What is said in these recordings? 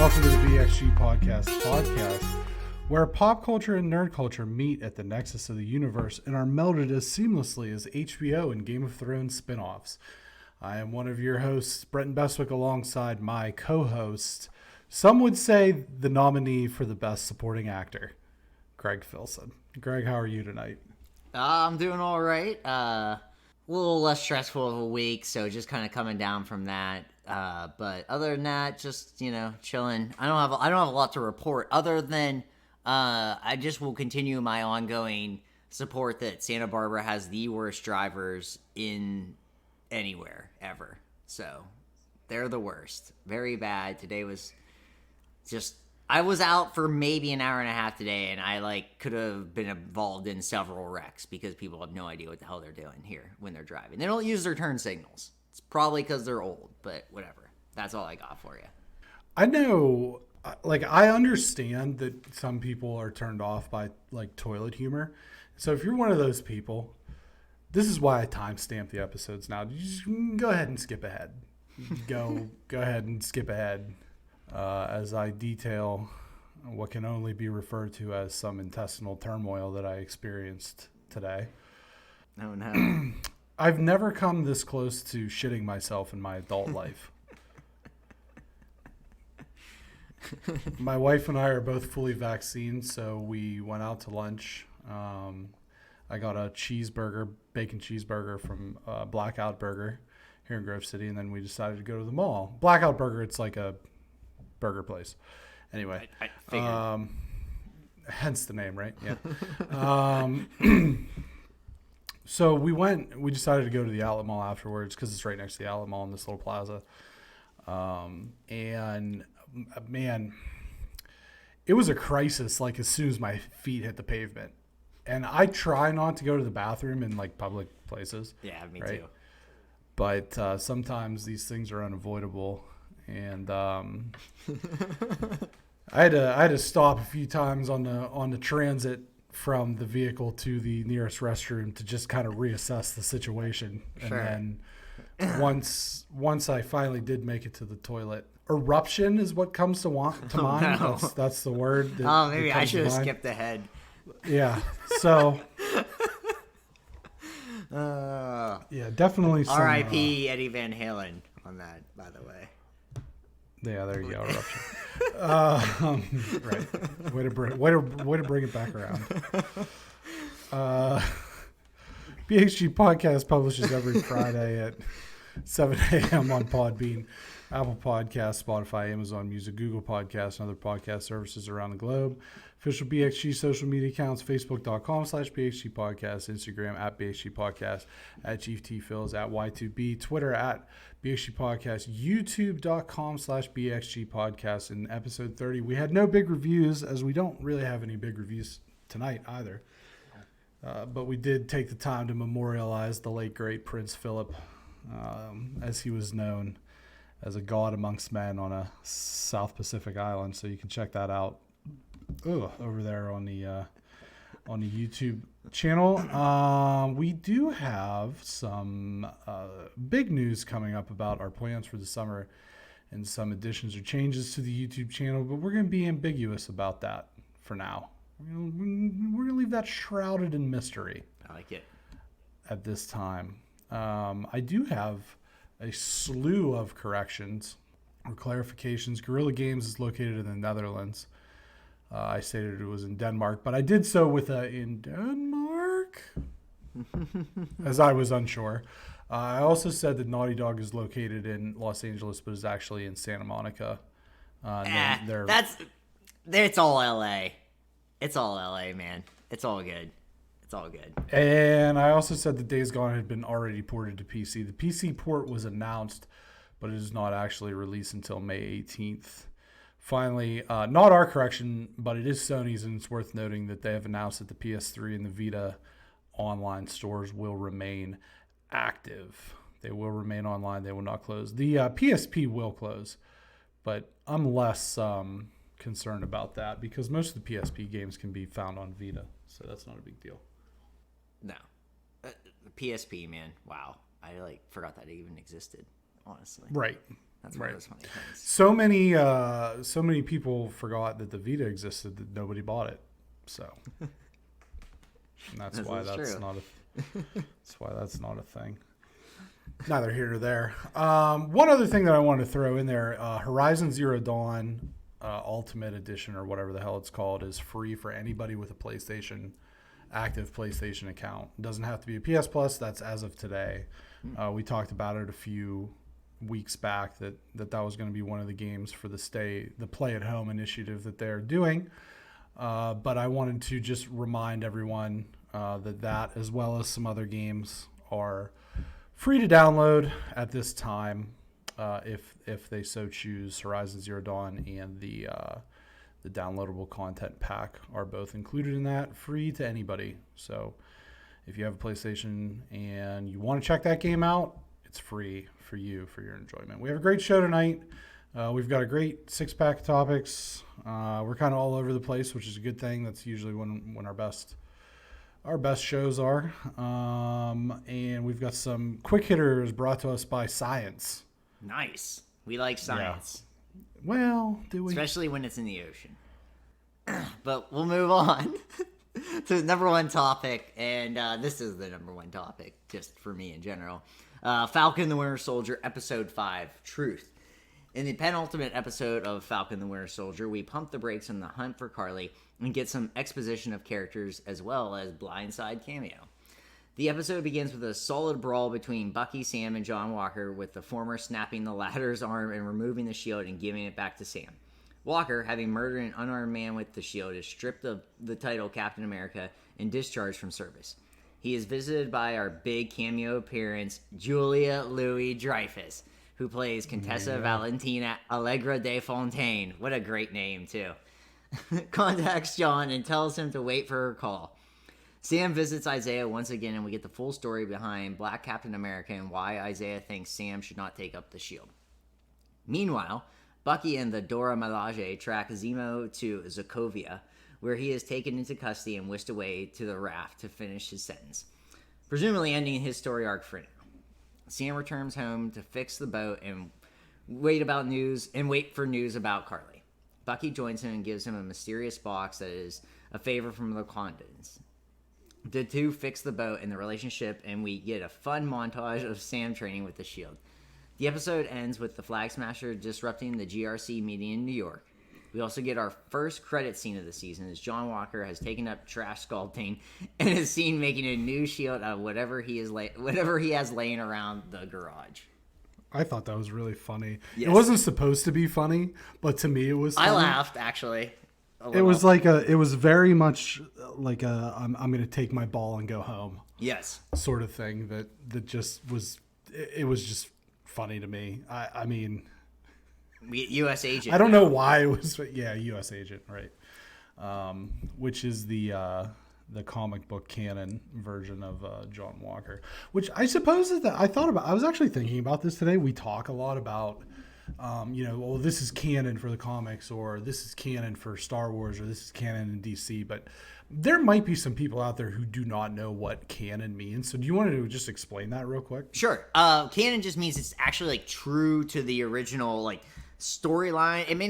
Welcome to the BXG podcast, where pop culture and nerd culture meet at the nexus of the universe and are melded as seamlessly as HBO and Game of Thrones spin-offs. I am one of your hosts, Brenton Bestwick, alongside my co-host, some would say the nominee for the best supporting actor, Greg Filson. Greg, how are you tonight? I'm doing all right. A little less stressful of a week, so just kind of coming down from that. But other than that, just chilling. I don't have a lot to report other than I just will continue my ongoing support that Santa Barbara has the worst drivers in anywhere ever. So they're the worst. Very bad. Today was just. I was out for maybe an hour and a half today, and I could have been involved in several wrecks because people have no idea what the hell they're doing here when they're driving. They don't use their turn signals. It's probably because they're old, but whatever. That's all I got for you. I know, I understand that some people are turned off by toilet humor. So if you're one of those people, this is why I timestamp the episodes now. You just go ahead and skip ahead. Go ahead and skip ahead. As I detail what can only be referred to as some intestinal turmoil that I experienced today. Oh, no. I've never come this close to shitting myself in my adult life. My wife and I are both fully vaccinated, so we went out to lunch. I got a bacon cheeseburger from Blackout Burger here in Grove City, and then we decided to go to the mall. Blackout Burger, it's like a burger place. Anyway, I figured. Hence the name, right? Yeah. So we decided to go to the Outlet Mall afterwards because it's right next to the Outlet Mall in this little plaza. And man, it was a crisis as soon as my feet hit the pavement. And I try not to go to the bathroom in public places. Yeah, me right? too. But sometimes these things are unavoidable. And I had to stop a few times on the transit from the vehicle to the nearest restroom to just kind of reassess the situation. Sure. And then once I finally did make it to the toilet, eruption is what comes to mind. No. That's the word. Maybe I should have skipped ahead. Yeah. So. Yeah, definitely. R.I.P. Eddie Van Halen on that, by the way. Yeah, there you go. Eruption. Right. Way to bring it back around. BXG podcast publishes every Friday at 7 a.m. on Podbean, Apple Podcasts, Spotify, Amazon Music, Google Podcasts, and other podcast services around the globe. Official BXG social media accounts, Facebook.com/BXG Podcast, Instagram @BXG Podcast, @GFTPhils, @Y2B, Twitter @BXG Podcast, YouTube.com/BXG Podcast. In episode 30, we had no big reviews, as we don't really have any big reviews tonight either. But we did take the time to memorialize the late, great Prince Philip, as he was known as a god amongst men on a South Pacific island. So you can check that out over there on the YouTube channel. We do have some big news coming up about our plans for the summer and some additions or changes to the YouTube channel, but we're going to be ambiguous about that for now. We're going to leave that shrouded in mystery. I like it. At this time. I do have a slew of corrections or clarifications. Guerrilla Games is located in the Netherlands. I stated it was in Denmark, but I did so with in Denmark, as I was unsure. I also said that Naughty Dog is located in Los Angeles, but is actually in Santa Monica. It's all LA. It's all LA, man. It's all good. It's all good. And I also said that Days Gone had been already ported to PC. The PC port was announced, but it is not actually released until May 18th. Finally, not our correction, but it is Sony's, and it's worth noting that they have announced that the PS3 and the Vita online stores will remain active. They will remain online. They will not close. The PSP will close, but I'm less concerned about that because most of the PSP games can be found on Vita, so that's not a big deal. No. The PSP, man. Wow. I forgot that it even existed, honestly. Right. That's one of those funny things. So many people forgot that the Vita existed that nobody bought it. So and that's why that's not a thing. Neither here nor there. One other thing that I wanted to throw in there, Horizon Zero Dawn Ultimate Edition or whatever the hell it's called is free for anybody with a active PlayStation account. It doesn't have to be a PS Plus. That's as of today. We talked about it a few weeks back that was going to be one of the games for the Play at Home initiative that they're doing. But I wanted to just remind everyone that as well as some other games are free to download at this time, if they so choose. Horizon Zero Dawn and the downloadable content pack are both included in that, free to anybody. So if you have a PlayStation and you want to check that game out, it's free for you for your enjoyment. We have a great show tonight. We've got a great 6-pack of topics. We're kind of all over the place, which is a good thing. That's usually when our best shows are. And we've got some quick hitters brought to us by Science. Nice. We like science. Yeah. Well, do we? Especially when it's in the ocean. But we'll move on to the number one topic. And this is the number one topic, just for me in general. Falcon the Winter Soldier, Episode 5, Truth. In the penultimate episode of Falcon the Winter Soldier, we pump the brakes on the hunt for Karli and get some exposition of characters as well as blindside cameo. The episode begins with a solid brawl between Bucky, Sam, and John Walker, with the former snapping the latter's arm and removing the shield and giving it back to Sam. Walker, having murdered an unarmed man with the shield, is stripped of the title Captain America and discharged from service. He is visited by our big cameo appearance, Julia Louis-Dreyfus, who plays Contessa Valentina Allegra de Fontaine. What a great name, too. Contacts John and tells him to wait for her call. Sam visits Isaiah once again, and we get the full story behind Black Captain America and why Isaiah thinks Sam should not take up the shield. Meanwhile, Bucky and the Dora Milaje track Zemo to Sokovia, where he is taken into custody and whisked away to the raft to finish his sentence, presumably ending his story arc for now. Sam returns home to fix the boat and wait for news about Karli. Bucky joins him and gives him a mysterious box that is a favor from the Wakandans. The two fix the boat and the relationship, and we get a fun montage of Sam training with the shield. The episode ends with the Flag Smasher disrupting the GRC meeting in New York. We also get our first credit scene of the season as John Walker has taken up trash sculpting and is seen making a new shield out of whatever he has laying around the garage. I thought that was really funny. Yes. It wasn't supposed to be funny, but to me it was funny. I laughed, actually. It was very much like I'm going to take my ball and go home. Yes. Sort of thing that just was, it was just funny to me. I mean, U.S. agent. I don't know why it was, U.S. agent, right? Which is the comic book canon version of John Walker, which I suppose is that I was actually thinking about this today. We talk a lot about, this is canon for the comics, or this is canon for Star Wars, or this is canon in DC, but there might be some people out there who do not know what canon means. So do you want to just explain that real quick? Sure. Canon just means it's actually true to the original storyline. It may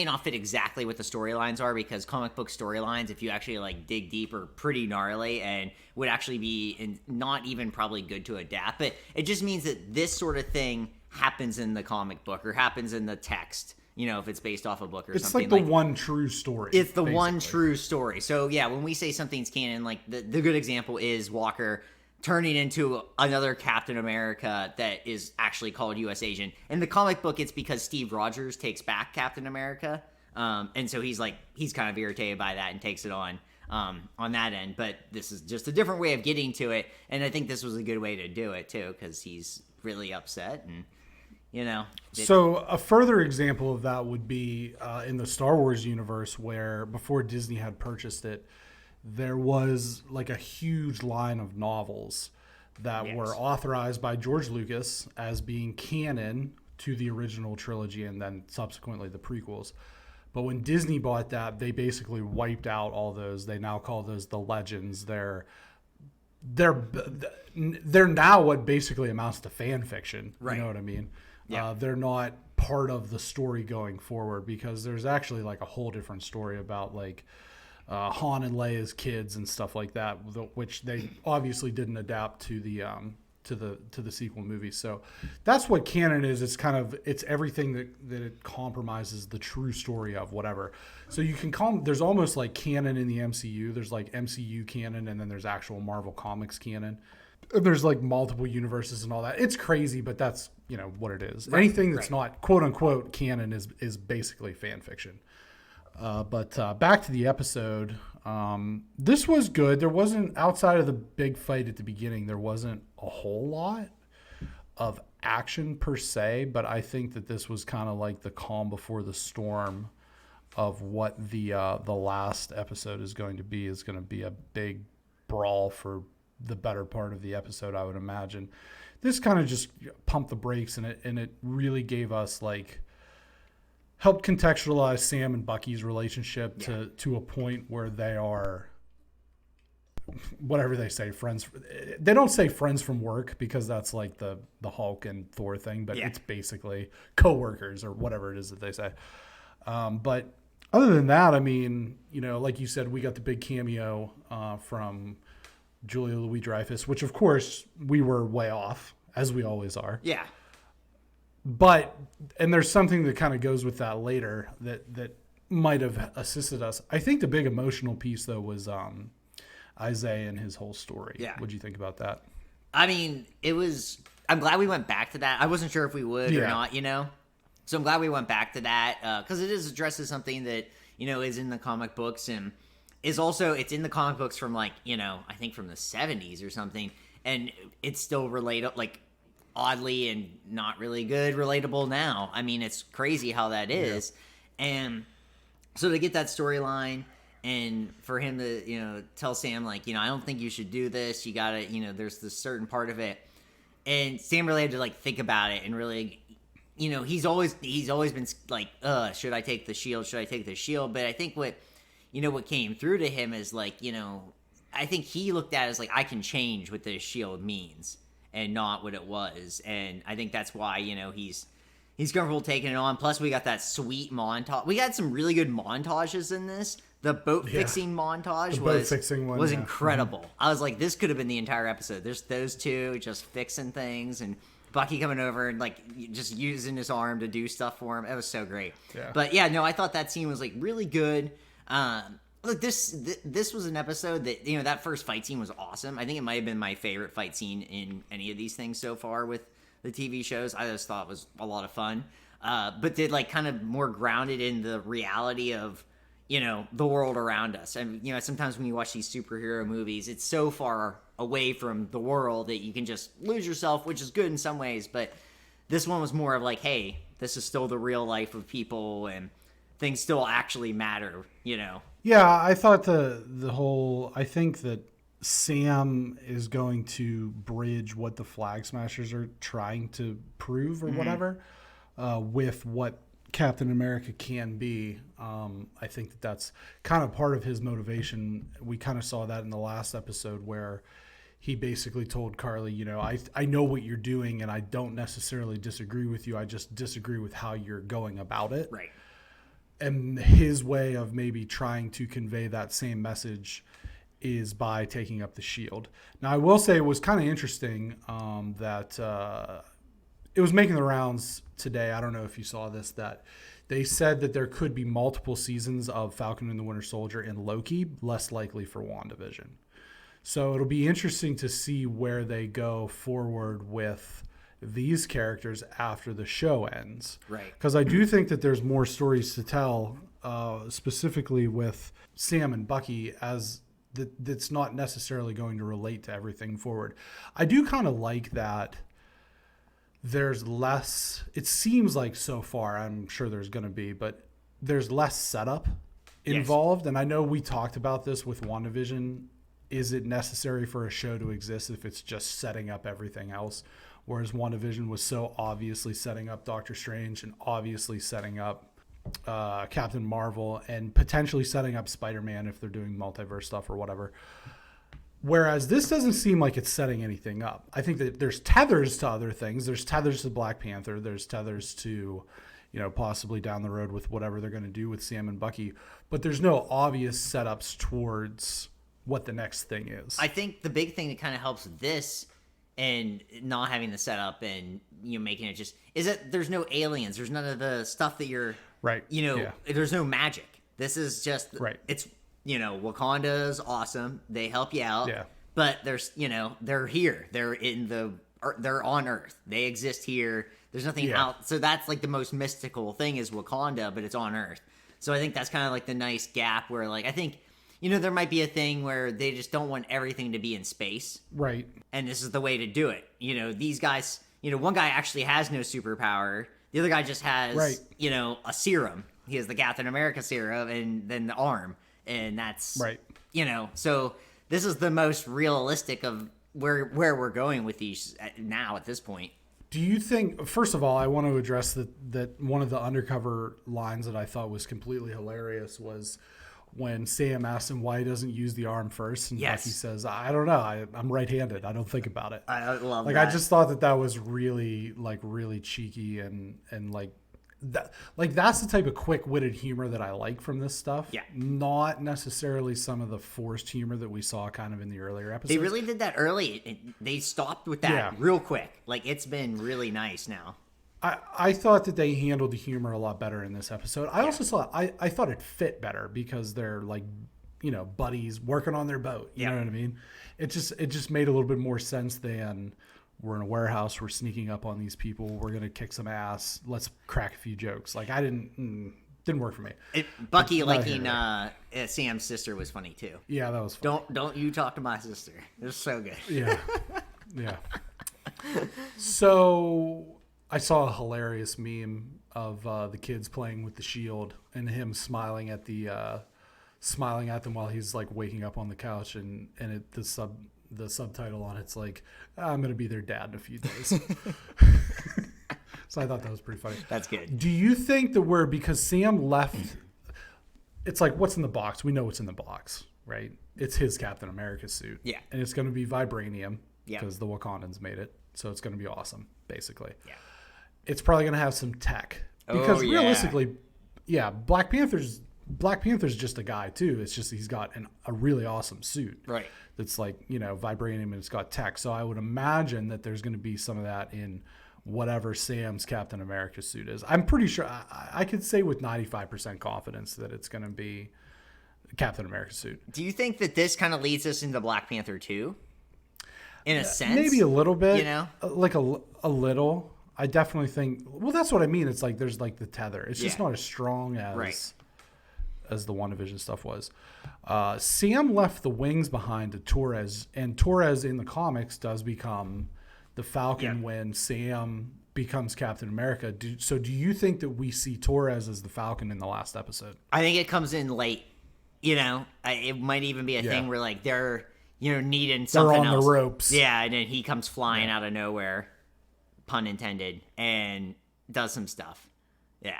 not fit exactly what the storylines are, because comic book storylines, if you actually dig deep, are pretty gnarly and would actually be not even probably good to adapt. But it just means that this sort of thing happens in the comic book or happens in the text. If it's based off a book or something. It's like the one true story. It's the one true story. So yeah, when we say something's canon, the good example is Walker turning into another Captain America that is actually called U.S. Agent. In the comic book, it's because Steve Rogers takes back Captain America. And so he's kind of irritated by that and takes it on that end. But this is just a different way of getting to it. And I think this was a good way to do it too, because he's really upset and, So a further example of that would be in the Star Wars universe, where before Disney had purchased it, there was a huge line of novels that were authorized by George Lucas as being canon to the original trilogy and then subsequently the prequels. But when Disney bought that, they basically wiped out all those. They now call those the legends. They're now what basically amounts to fan fiction. Right. You know what I mean? Yeah. They're not part of the story going forward, because there's actually like a whole different story about like Han and Leia's kids and stuff like that, which they obviously didn't adapt to the to the sequel movie. So that's what canon is. It's everything that it compromises the true story of whatever. So you can call them, there's almost like canon in the MCU. There's like MCU canon, and then there's actual Marvel Comics canon. And there's like multiple universes and all that. It's crazy, but that's, what it is. Right, Anything that's not quote unquote canon is basically fan fiction. But back to the episode. This was good. There wasn't, outside of the big fight at the beginning, there wasn't a whole lot of action per se, but I think that this was kind of like the calm before the storm of what the last episode is going to be. Is going to be a big brawl for the better part of the episode, I would imagine. This kind of just pumped the brakes, and it really gave us helped contextualize Sam and Bucky's relationship to a point where they are, whatever they say, friends. They don't say friends from work, because that's like the Hulk and Thor thing, but it's basically coworkers or whatever it is that they say. But other than that, I mean, like you said, we got the big cameo from Julia Louis-Dreyfus, which of course we were way off, as we always are. Yeah. But, and there's something that kind of goes with that later that might have assisted us. I think the big emotional piece, though, was Isaiah and his whole story. Yeah. What'd you think about that? I mean, I'm glad we went back to that. I wasn't sure if we would or not, So I'm glad we went back to that, because it addresses something that, is in the comic books, and is also, it's in the comic books from I think from the 70s or something, and it's still relatable, oddly and not really good relatable now. I mean, it's crazy how that is. Yeah. And so to get that storyline, and for him to, tell Sam, I don't think you should do this. You gotta, there's this certain part of it. And Sam really had to think about it and really, he's always been should I take the shield? Should I take the shield? But I think what came through to him is I think he looked at it as I can change what this shield means, and not what it was. And I think that's why, he's comfortable taking it on. Plus, we got that sweet montage. We got some really good montages in this. The boat fixing montage was incredible. Mm-hmm. I was like, this could have been the entire episode. There's those two just fixing things, and Bucky coming over and just using his arm to do stuff for him. It was so great. Yeah. But yeah, no, I thought that scene was really good. Look, this was an episode that, that first fight scene was awesome. I think it might have been my favorite fight scene in any of these things so far with the TV shows. I just thought it was a lot of fun. But did kind of more grounded in the reality of, the world around us. And, sometimes when you watch these superhero movies, it's so far away from the world that you can just lose yourself, which is good in some ways. But this one was more of hey, this is still the real life of people, and things still actually matter, Yeah, I thought I think that Sam is going to bridge what the Flag Smashers are trying to prove or whatever with what Captain America can be. I think that's kind of part of his motivation. We kind of saw that in the last episode where he basically told Carly, I know what you're doing, and I don't necessarily disagree with you. I just disagree with how you're going about it. Right. And his way of maybe trying to convey that same message is by taking up the shield. Now, I will say it was kind of interesting that it was making the rounds today. I don't know if you saw this, that they said that there could be multiple seasons of Falcon and the Winter Soldier in Loki, less likely for WandaVision. So it'll be interesting to see where they go forward with these characters after the show ends. Right. Because I do think that there's more stories to tell, specifically with Sam and Bucky, as that's not necessarily going to relate to everything forward. I do kind of like that there's less, it seems like so far, I'm sure there's going to be, but there's less setup involved. Yes. And I know we talked about this with WandaVision. Is it necessary for a show to exist if it's just setting up everything else? Whereas WandaVision was so obviously setting up Doctor Strange and obviously setting up Captain Marvel and potentially setting up Spider-Man if they're doing multiverse stuff or whatever. Whereas this doesn't seem like it's setting anything up. I think that there's tethers to other things. There's tethers to Black Panther. There's tethers to, possibly down the road with whatever they're going to do with Sam and Bucky. But there's no obvious setups towards what the next thing is. I think the big thing that kind of helps with this and not having the setup and making it just is that there's no aliens. There's none of the stuff that you're right. There's no magic. This is just right. It's Wakanda is awesome. They help you out. Yeah. But there's they're here. They're on Earth. They exist here. There's nothing out. So that's like the most mystical thing is Wakanda, but it's on Earth. So I think that's kind of like the nice gap where like I think there might be a thing where they just don't want everything to be in space. Right. And this is the way to do it. These guys, one guy actually has no superpower. The other guy just has, a serum. He has the Captain America serum and then the arm. And that's, right. So this is the most realistic of where we're going with these now at this point. Do you think, first of all, I want to address that one of the undercover lines that I thought was completely hilarious was when Sam asked him why he doesn't use the arm first, and Bucky says, "I don't know. I'm right-handed. I don't think about it." I love that. I just thought that was really cheeky and that. Like that's the type of quick-witted humor that I like from this stuff. Yeah. Not necessarily some of the forced humor that we saw kind of in the earlier episodes. They really did that early. They stopped with that real quick. Like it's been really nice now. I thought that they handled the humor a lot better in this episode. I also saw I thought it fit better because they're like, buddies working on their boat. You know what I mean? It just made a little bit more sense than we're in a warehouse, we're sneaking up on these people, we're gonna kick some ass, let's crack a few jokes. Like I didn't work for me. Bucky liking Sam's sister was funny too. Yeah, that was funny. Don't you talk to my sister. It was so good. Yeah. So I saw a hilarious meme of the kids playing with the shield and him smiling at them while he's like waking up on the couch, and the subtitle on it's like, I'm gonna be their dad in a few days. So I thought that was pretty funny. That's good. Do you think that because Sam left, it's like, what's in the box? We know what's in the box, right? It's his Captain America suit. Yeah. And it's gonna be vibranium because the Wakandans made it, so it's gonna be awesome, basically. Yeah. It's probably going to have some tech because realistically, Black Panther's just a guy too. It's just he's got a really awesome suit, right? That's like vibranium and it's got tech. So I would imagine that there's going to be some of that in whatever Sam's Captain America suit is. I'm pretty sure I could say with 95% confidence that it's going to be Captain America suit. Do you think that this kind of leads us into Black Panther 2? In a sense, maybe a little bit. Like a little. I definitely think. Well, that's what I mean. It's like there's like the tether. It's just not as strong as the WandaVision stuff was. Sam left the wings behind to Torres, and Torres in the comics does become the Falcon when Sam becomes Captain America. So do you think that we see Torres as the Falcon in the last episode? I think it comes in late. It might even be a thing where like they're needing something else. They're on the ropes. Yeah, and then he comes flying out of nowhere. Pun intended, and does some stuff. Yeah,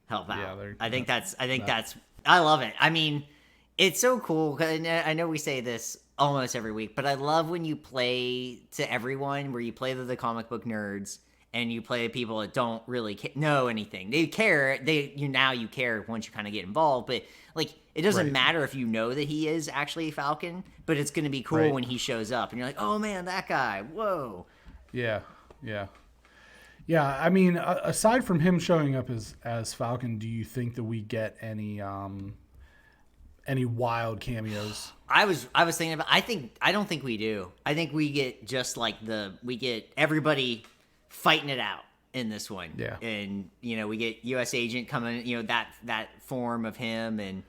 help out. Yeah, I think that's. I love it. I mean, it's so cool. I know we say this almost every week, but I love when you play to everyone, where you play to the comic book nerds and you play people that don't really know anything. They care. You care once you kind of get involved, but like it doesn't matter if you know that he is actually Falcon, but it's going to be cool when he shows up and you're like, oh man, that guy. Whoa. Yeah. I mean, aside from him showing up as Falcon, do you think that we get any wild cameos? I was thinking about. I don't think we do. I think we get just like we get everybody fighting it out in this one. Yeah, and we get U.S. Agent coming. That form of him, and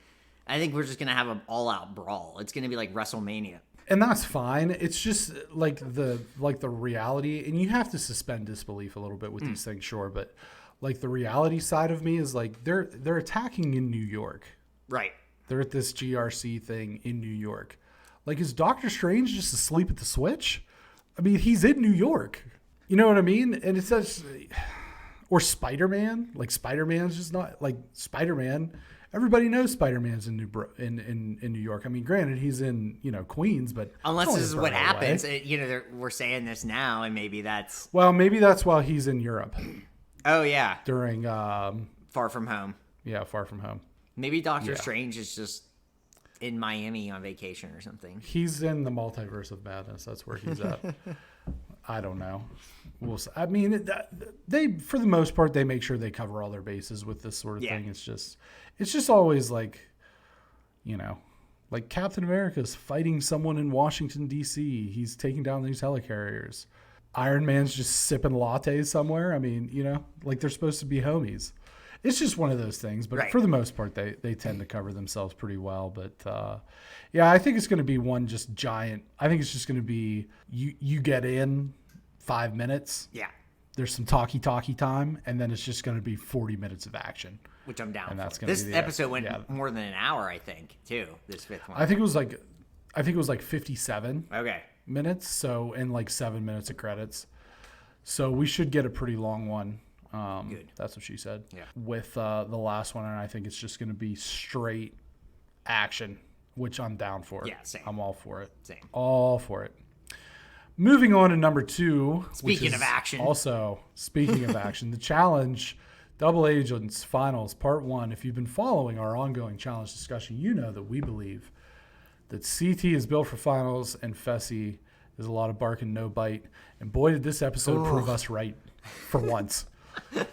I think we're just gonna have an all-out brawl. It's gonna be like WrestleMania. And that's fine. It's just like the reality, and you have to suspend disbelief a little bit with these things, sure. But like the reality side of me is like they're attacking in New York, right? They're at this GRC thing in New York. Like, is Doctor Strange just asleep at the switch? I mean, he's in New York. You know what I mean? And it says, or Spider-Man. Like Spider-Man's just not like Spider-Man. everybody knows Spider-Man's in in New York. I mean, granted, he's in Queens, but Unless it's this is only what a far away. happens. We're saying this now, and maybe that's. Well, maybe that's why he's in Europe Oh yeah, during Far From Home. Far From Home. Maybe Doctor Strange is just in Miami on vacation or something. He's in the multiverse of madness. That's where he's at. I don't know. I mean, they for the most part they make sure they cover all their bases with this sort of thing. It's just always like Captain America's fighting someone in Washington D.C. He's taking down these helicarriers. Iron Man's just sipping lattes somewhere. I mean, they're supposed to be homies. It's just one of those things, but for the most part, they tend to cover themselves pretty well. But I think it's going to be one just giant. I think it's just going to be you get in 5 minutes. Yeah. There's some talky time, and then it's just going to be 40 minutes of action. Which I'm down and for. That's This episode went more than an hour, I think, too. This fifth one. I think it was like 57 minutes. So and like 7 minutes of credits. So we should get a pretty long one. Good. That's what she said. Yeah. With the last one, and I think it's just going to be straight action, which I'm down for. Yeah, same. I'm all for it. Same. All for it. Moving on to number 2. Speaking of action. Also, speaking of action, the challenge, Double Agents Finals Part 1. If you've been following our ongoing challenge discussion, you know that we believe that CT is built for finals and Fessy is a lot of bark and no bite. And boy, did this episode prove us right for once.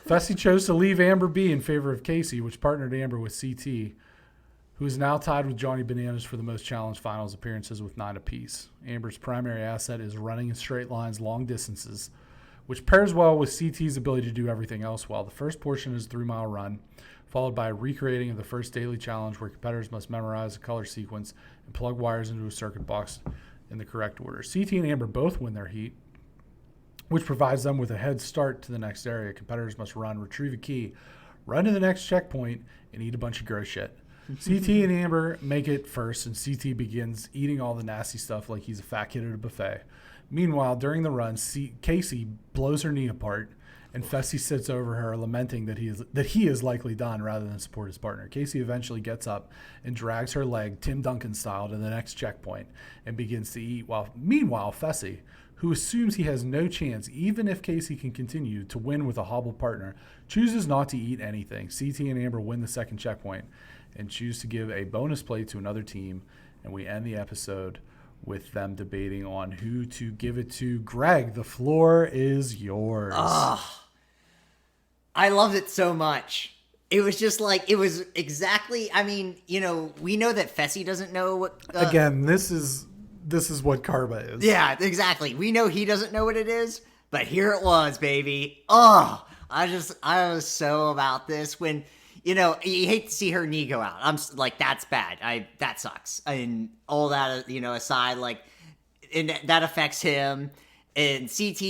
Fessy chose to leave Amber B in favor of Casey, which partnered Amber with CT, who is now tied with Johnny Bananas for the most challenge finals appearances with 9 apiece. Amber's primary asset is running in straight lines long distances, which pairs well with CT's ability to do everything else well. The first portion is a 3-mile run, followed by a recreating of the first daily challenge where competitors must memorize a color sequence and plug wires into a circuit box in the correct order. CT and Amber both win their heat, which provides them with a head start to the next area. Competitors must run, retrieve a key, run to the next checkpoint, and eat a bunch of gross shit. CT and Amber make it first, and CT begins eating all the nasty stuff like he's a fat kid at a buffet. Meanwhile, during the run, Casey blows her knee apart, and Fessy sits over her, lamenting that he is likely done rather than support his partner. Casey eventually gets up and drags her leg, Tim Duncan style, to the next checkpoint and begins to eat. Meanwhile, Fessy, who assumes he has no chance, even if Casey can continue to win with a hobbled partner, chooses not to eat anything. CT and Amber win the second checkpoint and choose to give a bonus plate to another team, and we end the episode with them debating on who to give it to. Greg, the floor is yours. I loved it so much. It was just like, it was exactly, I mean, we know that Fessy doesn't know what... Again, this is what karma is. Yeah, exactly. We know he doesn't know what it is, but here it was, baby. I was so about this when, you hate to see her knee go out. I'm like, that's bad. That sucks. And all that, aside, like, and that affects him. And CT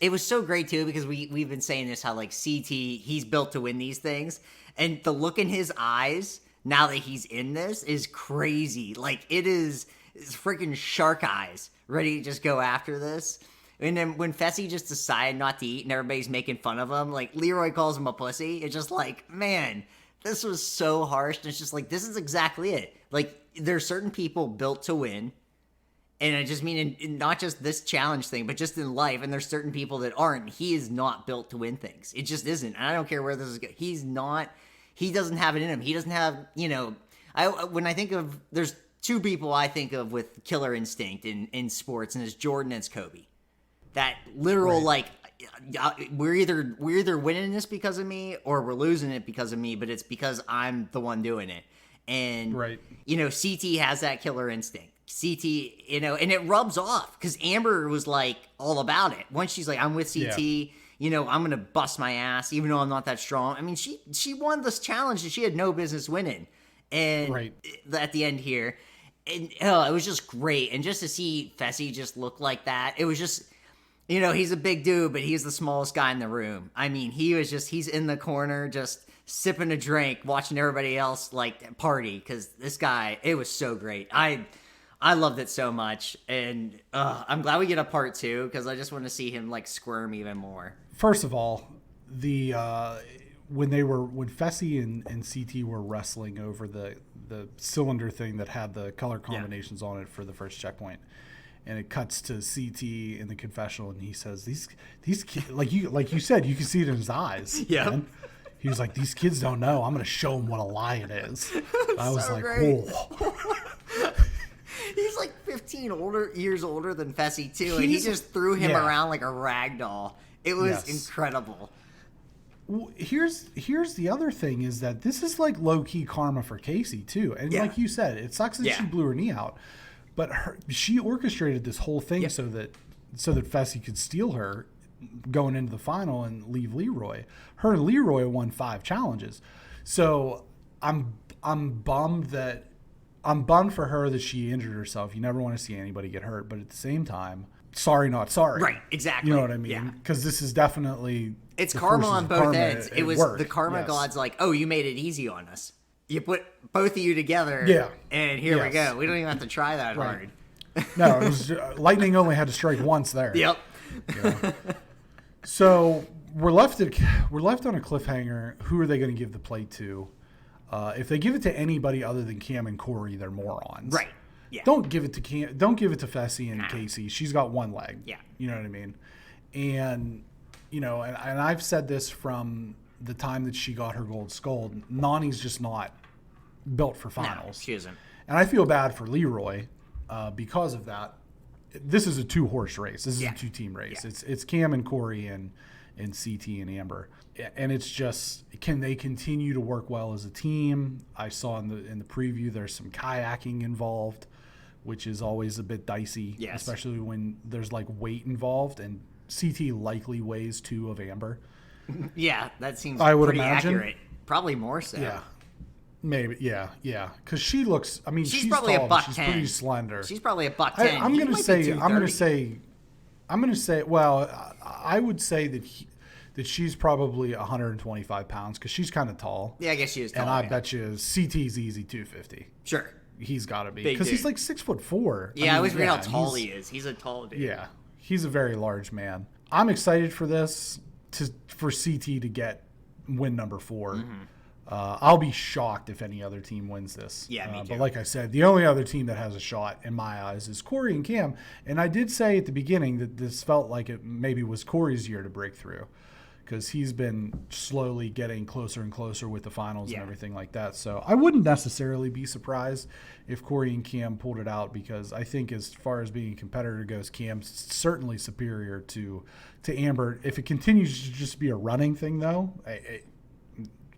it was so great too, because we've been saying this, how like CT, he's built to win these things. And the look in his eyes now that he's in this is crazy. Like it's freaking shark eyes ready to just go after this. And then when Fessy just decided not to eat and everybody's making fun of him, like Leroy calls him a pussy. It's just like, man, this was so harsh. And it's just like, this is exactly it. Like there's certain people built to win. And I just mean in not just this challenge thing, but just in life. And there's certain people that aren't. He is not built to win things. It just isn't. And I don't care where this is going. He doesn't have it in him. He doesn't have, when I think of, there's 2 people I think of with killer instinct in sports, and it's Jordan and it's Kobe. That literal, right. Like, we're either winning this because of me or we're losing it because of me, but it's because I'm the one doing it. And, right. CT has that killer instinct. CT, and it rubs off because Amber was like all about it. Once she's like, I'm with CT, I'm going to bust my ass, even though I'm not that strong. I mean, she won this challenge that she had no business winning. And right. At the end here, and it was just great. And just to see Fessy just look like that, it was just, he's a big dude, but he's the smallest guy in the room. I mean, he's in the corner, just sipping a drink, watching everybody else like party. Cause this guy, it was so great. I loved it so much, and I'm glad we get a part 2 because I just want to see him like squirm even more. First of all, when Fessy and CT were wrestling over the cylinder thing that had the color combinations on it for the first checkpoint, and it cuts to CT in the confessional, and he says, "These kids, like you said, you can see it in his eyes." Yeah. He was like, "These kids don't know. I'm going to show them what a lion is." I was So like, great. "Whoa." He's like 15 years older than Fessy too, and he just threw him around like a rag doll. It was incredible. Well, here's the other thing is that this is like low key karma for Casey too, and like you said, it sucks that she blew her knee out, but she orchestrated this whole thing so that Fessy could steal her going into the final and leave Leroy. Her and Leroy won 5 challenges, so I'm bummed for her that she injured herself. You never want to see anybody get hurt, but at the same time, sorry not sorry. Right, exactly. You know what I mean? Because this is definitely it's karma on both ends. It was worked. the karma gods like, oh, you made it easy on us. You put both of you together. Yeah. And here we go. We don't even have to try that hard. No, it was lightning only had to strike once there. Yep. Yeah. So we're left on a cliffhanger. Who are they going to give the plate to? If they give it to anybody other than Cam and Corey, they're morons. Right. Yeah. Don't give it to Cam. Don't give it to Fessy and Casey. She's got one leg. Yeah. You know what I mean? And and I've said this from the time that she got her gold skull. Nani's just not built for finals. No, she isn't. And I feel bad for Leroy because of that. This is a 2-horse race. This is a 2-team race. Yeah. It's Cam and Corey and CT and Amber. And it's just, can they continue to work well as a team? I saw in the preview there's some kayaking involved, which is always a bit dicey, especially when there's like weight involved, and CT likely weighs 2 of Amber. Yeah, that seems pretty accurate. Probably more so. Yeah. Maybe, yeah. Because she looks, I mean, she's probably tall, a buck she's 10. pretty slender. She's probably a buck 10. I'm going to say, well, I would say that she's probably 125 pounds because she's kind of tall. Yeah, I guess she is tall. And I bet you CT's easy 250. Sure. He's got to be. Because he's like 6'4". Yeah, I always forget how tall he is. He's a tall dude. Yeah, he's a very large man. I'm excited for this, for CT to win number 4. Mm-hmm. I'll be shocked if any other team wins this. Yeah, me too. But like I said, the only other team that has a shot in my eyes is Corey and Cam. And I did say at the beginning that this felt like it maybe was Corey's year to break through, because he's been slowly getting closer and closer with the finals and everything like that. So I wouldn't necessarily be surprised if Corey and Cam pulled it out, because I think as far as being a competitor goes, Cam's certainly superior to Amber. If it continues to just be a running thing, though,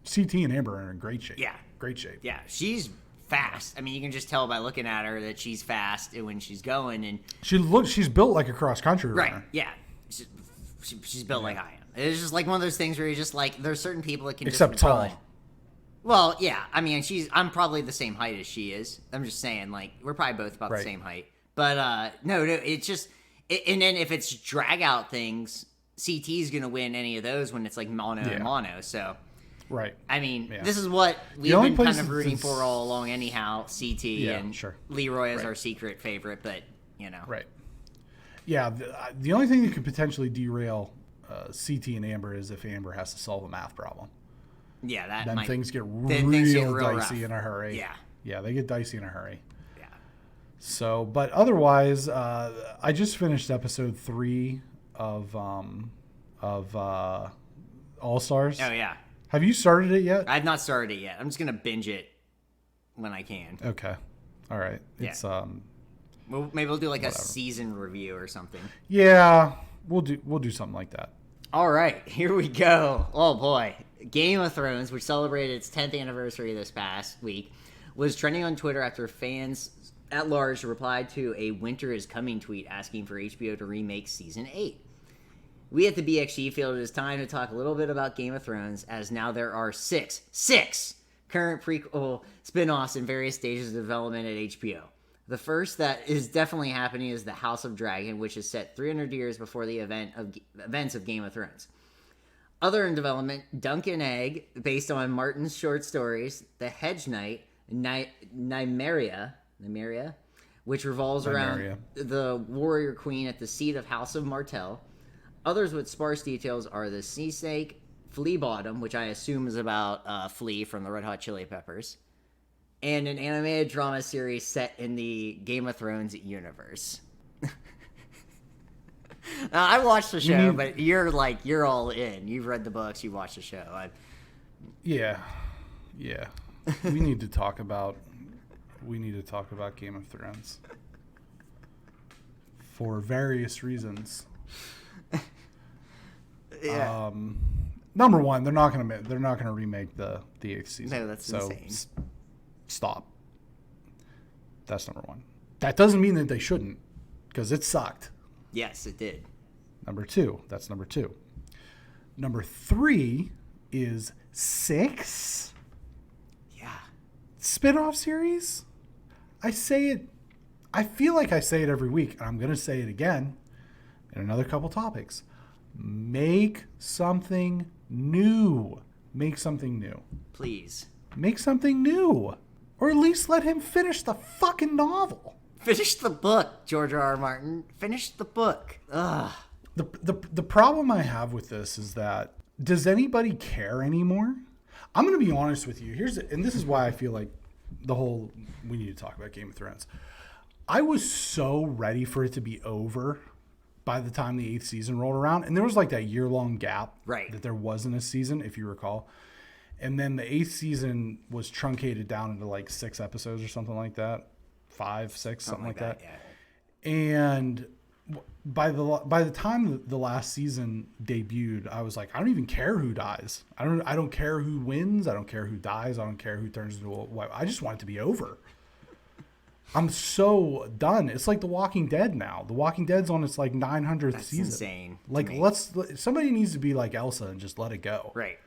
CT and Amber are in great shape. Yeah. Great shape. Yeah, she's fast. I mean, you can just tell by looking at her that she's fast when she's going. And she's built like a cross-country runner. Right, yeah. She's built like I am. It's just like one of those things where you're just like, there's certain people that can Except tall. Well, yeah. I mean, I'm probably the same height as she is. I'm just saying, like, we're probably both about the same height. But, no, it's just... and then if it's drag-out things, CT's going to win any of those when it's like mono and mono, so... Right. I mean, this is what we've been kind of rooting for all along anyhow, CT and Leroy is our secret favorite, but, Right. Yeah, the only thing that could potentially derail CT and Amber is if Amber has to solve a math problem. Yeah, then things get real dicey in a hurry. Yeah. Yeah, they get dicey in a hurry. Yeah. So, but otherwise, I just finished episode 3 of All Stars. Oh, yeah. Have you started it yet? I've not started it yet. I'm just gonna binge it when I can. Okay. All right. It's maybe we'll do like a season review or something. Yeah, we'll do something like that. All right, here we go. Oh boy, Game of Thrones, which celebrated its 10th anniversary this past week, was trending on Twitter after fans at large replied to a "Winter is Coming" tweet asking for HBO to remake season 8. We at the BXG feel it is time to talk a little bit about Game of Thrones, as now there are six current prequel spin-offs in various stages of development at HBO. The first that is definitely happening is The House of Dragon, which is set 300 years before the events of Game of Thrones. Other in development, Dunk and Egg, based on Martin's short stories, The Hedge Knight, Nymeria, which revolves around the warrior queen at the seat of House of Martell. Others with sparse details are The Sea Snake, Flea Bottom, which I assume is about Flea from the Red Hot Chili Peppers, and an animated drama series set in the Game of Thrones universe. Now, I watched the show, but you're all in. You've read the books, you watched the show. Yeah. We need to talk about Game of Thrones for various reasons. Yeah. Number one, they're not gonna remake the 8th season. No, that's insane. Stop. That's number one. That doesn't mean that they shouldn't, because it sucked. Yes, it did. That's number two. Number three is 6. Yeah. Spin-off series. I feel like I say it every week, and I'm gonna say it again in another couple topics. Make something new. Please. Make something new. Or at least let him finish the fucking novel. Finish the book, George R.R. Martin. Finish the book. Ugh. The problem I have with this is that, does anybody care anymore? I'm going to be honest with you. And this is why I feel like we need to talk about Game of Thrones. I was so ready for it to be over by the time the 8th season rolled around. And there was like that year-long gap that there wasn't a season, if you recall. And then the 8th season was truncated down into like 6 episodes or something like that. 5, 6, something like that. Yeah. And by the time the last season debuted, I was like, I don't even care who dies. I don't care who wins. I don't care who dies. I don't care who turns into a wife. I just want it to be over. I'm so done. It's like The Walking Dead now. The Walking Dead's on its like 900th season. Insane. Like somebody needs to be like Elsa and just let it go. Right.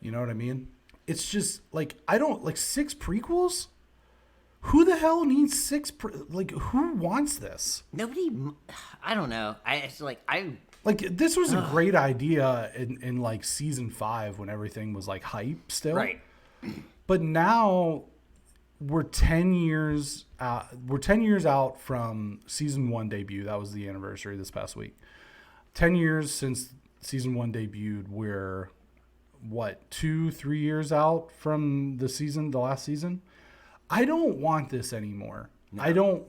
You know what I mean? It's just like, I don't like 6 prequels. Who the hell needs 6? Who wants this? Nobody. I don't know. This was a great idea in like season 5 when everything was like hype still. Right. But now we're 10 years out. We're 10 years out from season 1 debut. That was the anniversary this past week. 10 years since season 1 debuted. We're 2-3 years out from the last season. I don't want this anymore. No. I don't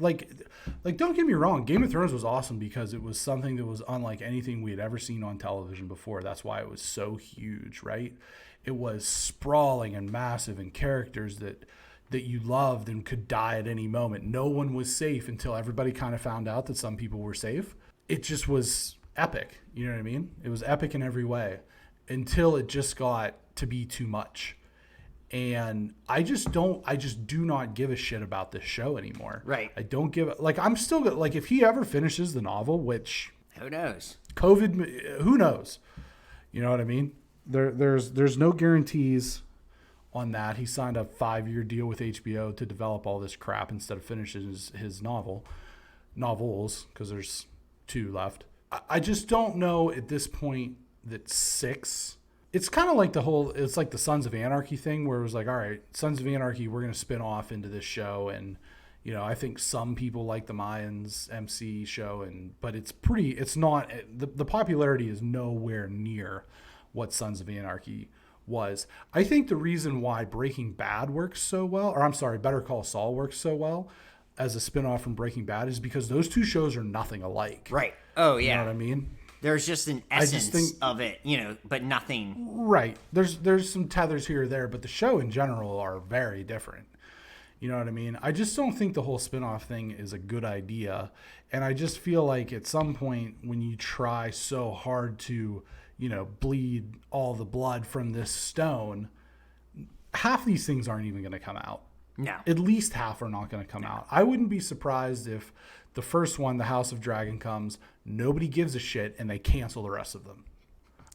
don't get me wrong. Game of Thrones was awesome because it was something that was unlike anything we had ever seen on television before. That's why it was so huge, right? It was sprawling and massive, and characters that you loved and could die at any moment. No one was safe until everybody kind of found out that some people were safe. It just was epic. You know what I mean? It was epic in every way until it just got to be too much. And I just do not give a shit about this show anymore. Right. I don't give it. Like, I'm still like, if he ever finishes the novel, which who knows? COVID, who knows? You know what I mean? There's no guarantees on that. He signed a 5-year deal with HBO to develop all this crap instead of finishing his novels, because there's 2 left. I just don't know at this point that 6. It's kind of like it's like the Sons of Anarchy thing, where it was like, all right, Sons of Anarchy, we're going to spin off into this show. And, you know, I think some people like the Mayans MC show, but it's not, the popularity is nowhere near what Sons of Anarchy was. I think the reason why Breaking Bad works so well, Better Call Saul works so well as a spinoff from Breaking Bad, is because those 2 shows are nothing alike. Right. Oh, yeah. You know what I mean? There's just an essence of it, but nothing. Right. There's some tethers here or there, but the show in general are very different. You know what I mean? I just don't think the whole spinoff thing is a good idea. And I just feel like at some point when you try so hard to, bleed all the blood from this stone, half these things aren't even going to come out. No. At least half are not going to come out. I wouldn't be surprised if the first one, The House of Dragon, comes, nobody gives a shit, and they cancel the rest of them.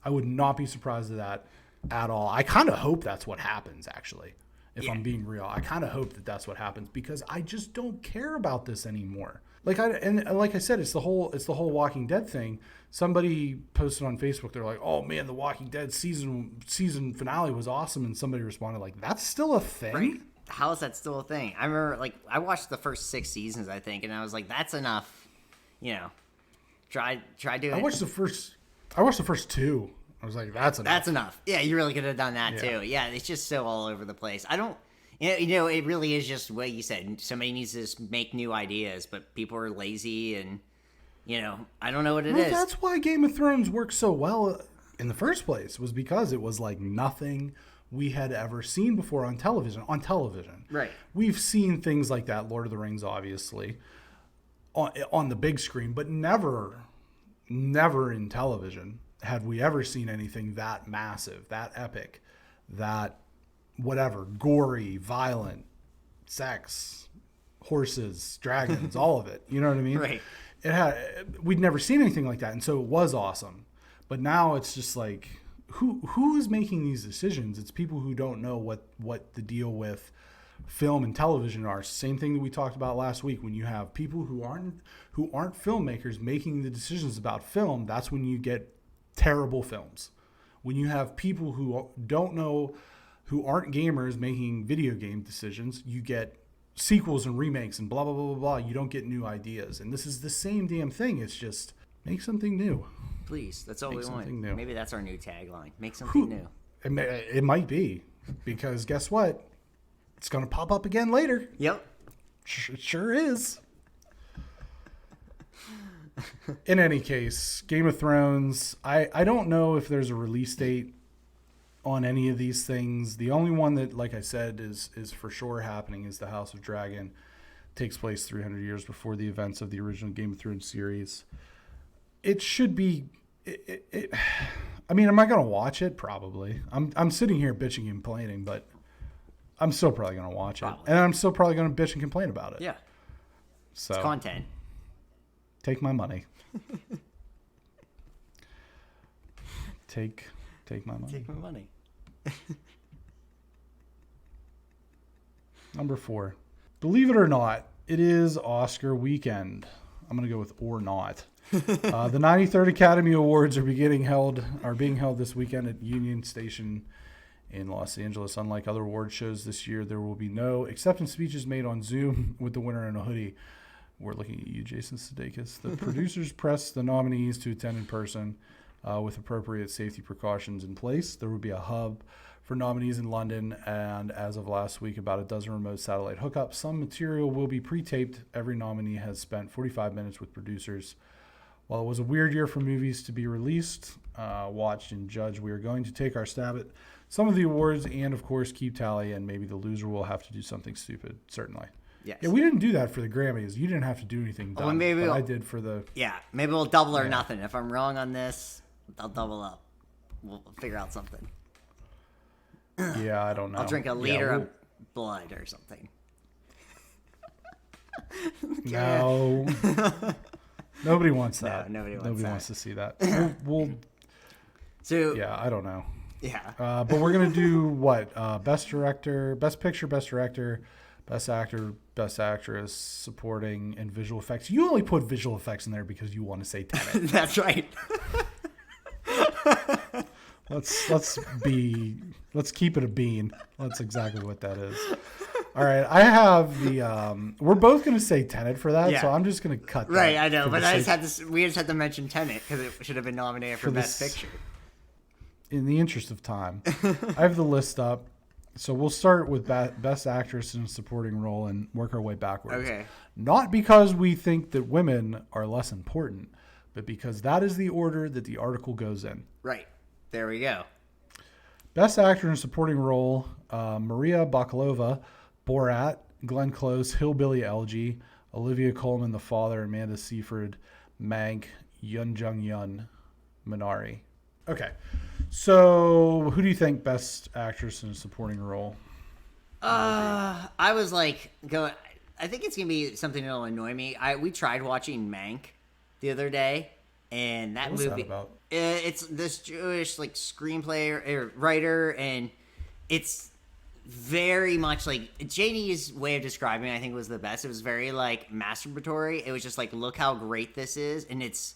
I would not be surprised at that at all. I kind of hope that's what happens, actually, if I'm being real. I kind of hope that that's what happens, because I just don't care about this anymore. Like I said, it's the whole Walking Dead thing. Somebody posted on Facebook, they're like, "Oh man, the Walking Dead season finale was awesome," and somebody responded like, "That's still a thing." Right. How is that still a thing? I remember, I watched the first 6 seasons, I think, and I was like, that's enough. Try doing it. I watched the first 2. I was like, that's enough. That's enough. Yeah, you really could have done that Yeah. too. Yeah, it's just so all over the place. I don't. It really is just what you said. Somebody needs to just make new ideas, but people are lazy, and I don't know what it is. That's why Game of Thrones worked so well in the first place, was because it was like nothing we had ever seen before on television. Right. We've seen things like that, Lord of the Rings, obviously, on the big screen, but never in television had we ever seen anything that massive, that epic, that whatever, gory, violent, sex, horses, dragons, all of it. You know what I mean? Right. We'd never seen anything like that, and so it was awesome. But now it's just like, who is making these decisions? It's people who don't know what the deal with film and television are. Same thing that we talked about last week. When you have people who aren't filmmakers making the decisions about film, that's when you get terrible films. When you have people who don't know, who aren't gamers making video game decisions, you get sequels and remakes and blah blah blah blah blah. You don't get new ideas. And this is the same damn thing. It's just make something new. Please, that's all we want. Something new. Maybe that's our new tagline. Make something new. It might be, because guess what? It's going to pop up again later. Yep. It sure is. In any case, Game of Thrones, I don't know if there's a release date on any of these things. The only one that, like I said, is for sure happening is the House of Dragon. It takes place 300 years before the events of the original Game of Thrones series. It should be... I mean, am I going to watch it? Probably. I'm sitting here bitching and complaining, but I'm still probably going to watch it. And I'm still probably going to bitch and complain about it. Yeah. So, it's content. Take my money. Take my money. Take my money. Number 4. Believe it or not, it is Oscar weekend. I'm going to go with or not. The 93rd Academy Awards are being held this weekend at Union Station in Los Angeles. Unlike other award shows this year, there will be no acceptance speeches made on Zoom with the winner in a hoodie. We're looking at you, Jason Sudeikis. The producers pressed the nominees to attend in person with appropriate safety precautions in place. There will be a hub for nominees in London, and as of last week, about a dozen remote satellite hookups. Some material will be pre-taped. Every nominee has spent 45 minutes with producers. While it was a weird year for movies to be released, watched, and judged, we are going to take our stab at some of the awards and, of course, keep tally, and maybe the loser will have to do something stupid, certainly. Yes. Yeah, we didn't do that for the Grammys. You didn't have to do anything dumb, maybe but I did for the... Yeah, maybe we'll double or nothing. If I'm wrong on this, I'll double up. We'll figure out something. Yeah, I don't know. I'll drink a liter of blood or something. No. Nobody wants that. No, nobody wants to see that. So yeah, I don't know. Yeah. But we're going to do what? Best director, best picture, best director, best actor, best actress, supporting, and visual effects. You only put visual effects in there because you want to say Tenet. That's right. Let's keep it a bean. That's exactly what that is. All right, I have the. We're both going to say Tenet for that, so I'm just going to cut that. Right, I know, but we just had to mention Tenet because it should have been nominated for Best Picture. In the interest of time, I have the list up. So we'll start with Best Actress in a Supporting Role and work our way backwards. Okay. Not because we think that women are less important, but because that is the order that the article goes in. Right. There we go. Best Actor in a Supporting Role, Maria Bakalova, Borat, Glenn Close, Hillbilly Elegy, Olivia Colman, The Father, Amanda Seyfried, Mank, Yoon Jung-yun, Minari. Okay. So, who do you think Best Actress in a Supporting Role? I was like, I think it's going to be something that'll annoy me. We tried watching Mank the other day, and that What's movie... that about? It's this Jewish, screenplay or writer, and it's very much JD's way of describing it, I think, was the best. It was very, masturbatory. It was just look how great this is, and it's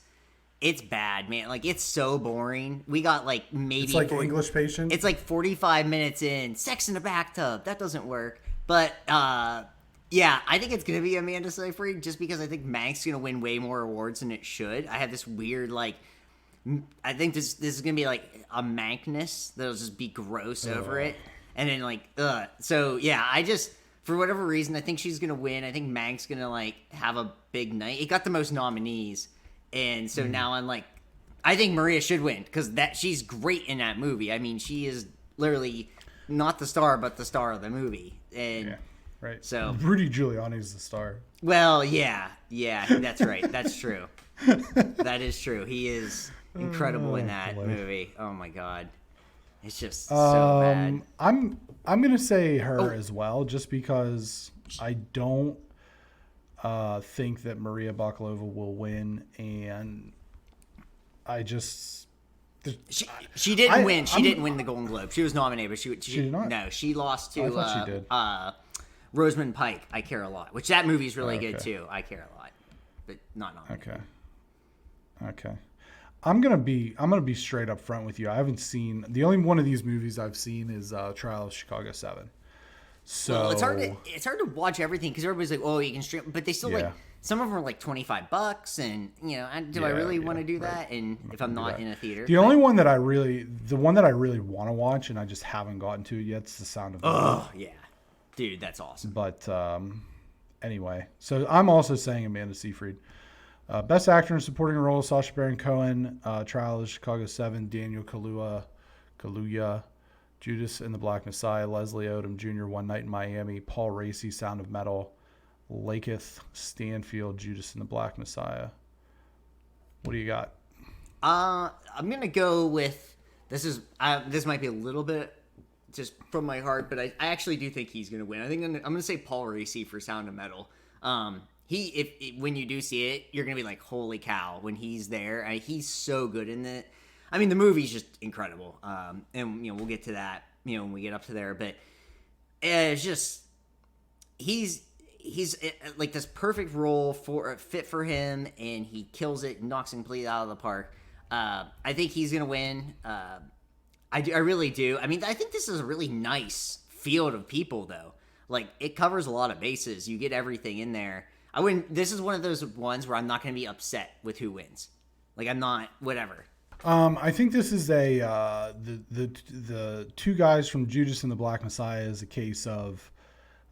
bad, man. It's so boring. We got maybe it's English Patient. It's 45 minutes in, sex in a bathtub. That doesn't work. But yeah, I think it's gonna be Amanda Seyfried just because I think Mank's gonna win way more awards than it should. I have this weird I think this is gonna be like a mankness that'll just be gross over it, and then like So yeah, I just for whatever reason I think she's gonna win. I think Mank's gonna like have a big night. It got the most nominees, and so now I'm like, I think Maria should win because she's great in that movie. I mean, she is literally not the star, but the star of the movie, and. Yeah. Right. So Rudy Giuliani's the star. Well, yeah, that's right. That's true. That is true. He is incredible in that movie. Oh my god, it's just so bad. I'm gonna say her as well, just because I don't think that Maria Bakalova will win, and I just. She didn't win. She didn't win the Golden Globe. She was nominated, but she did not. No, she lost to. I thought she did. Rosamund Pike, I Care a Lot, which that movie's really good too. I Care a Lot, but not nominated. Okay. I'm gonna be straight up front with you. I haven't seen the only one of these movies I've seen is Trial of Chicago 7. So well, it's hard to watch everything because everybody's like, oh, you can stream, but they still like some of them are like $25, and do I really want to do that? And if I'm not in a theater, the one that I really want to watch and I just haven't gotten to it yet is The Sound of Metal. Oh yeah. Dude, that's awesome. But anyway, so I'm also saying Amanda Seyfried. Best Actor in Supporting Role, Sacha Baron Cohen, Trial of Chicago 7, Daniel Kaluuya, Judas and the Black Messiah, Leslie Odom Jr., One Night in Miami, Paul Raci, Sound of Metal, Lakeith Stanfield, Judas and the Black Messiah. What do you got? I'm going to go with, this might be a little bit just from my heart, but I actually do think he's going to win. I think I'm going to say Paul Raci for Sound of Metal. When you do see it, you're going to be like, holy cow, when he's there. He's so good in it. I mean, the movie's just incredible. And, we'll get to that, when we get up to there. But it's just, he's like this perfect role fit for him, and he kills it and knocks it completely out of the park. I think he's going to win. I really do. I mean, I think this is a really nice field of people, though. Like, it covers a lot of bases. You get everything in there. This is one of those ones where I'm not going to be upset with who wins. Like, I'm not, whatever. I think this is the two guys from Judas and the Black Messiah is a case of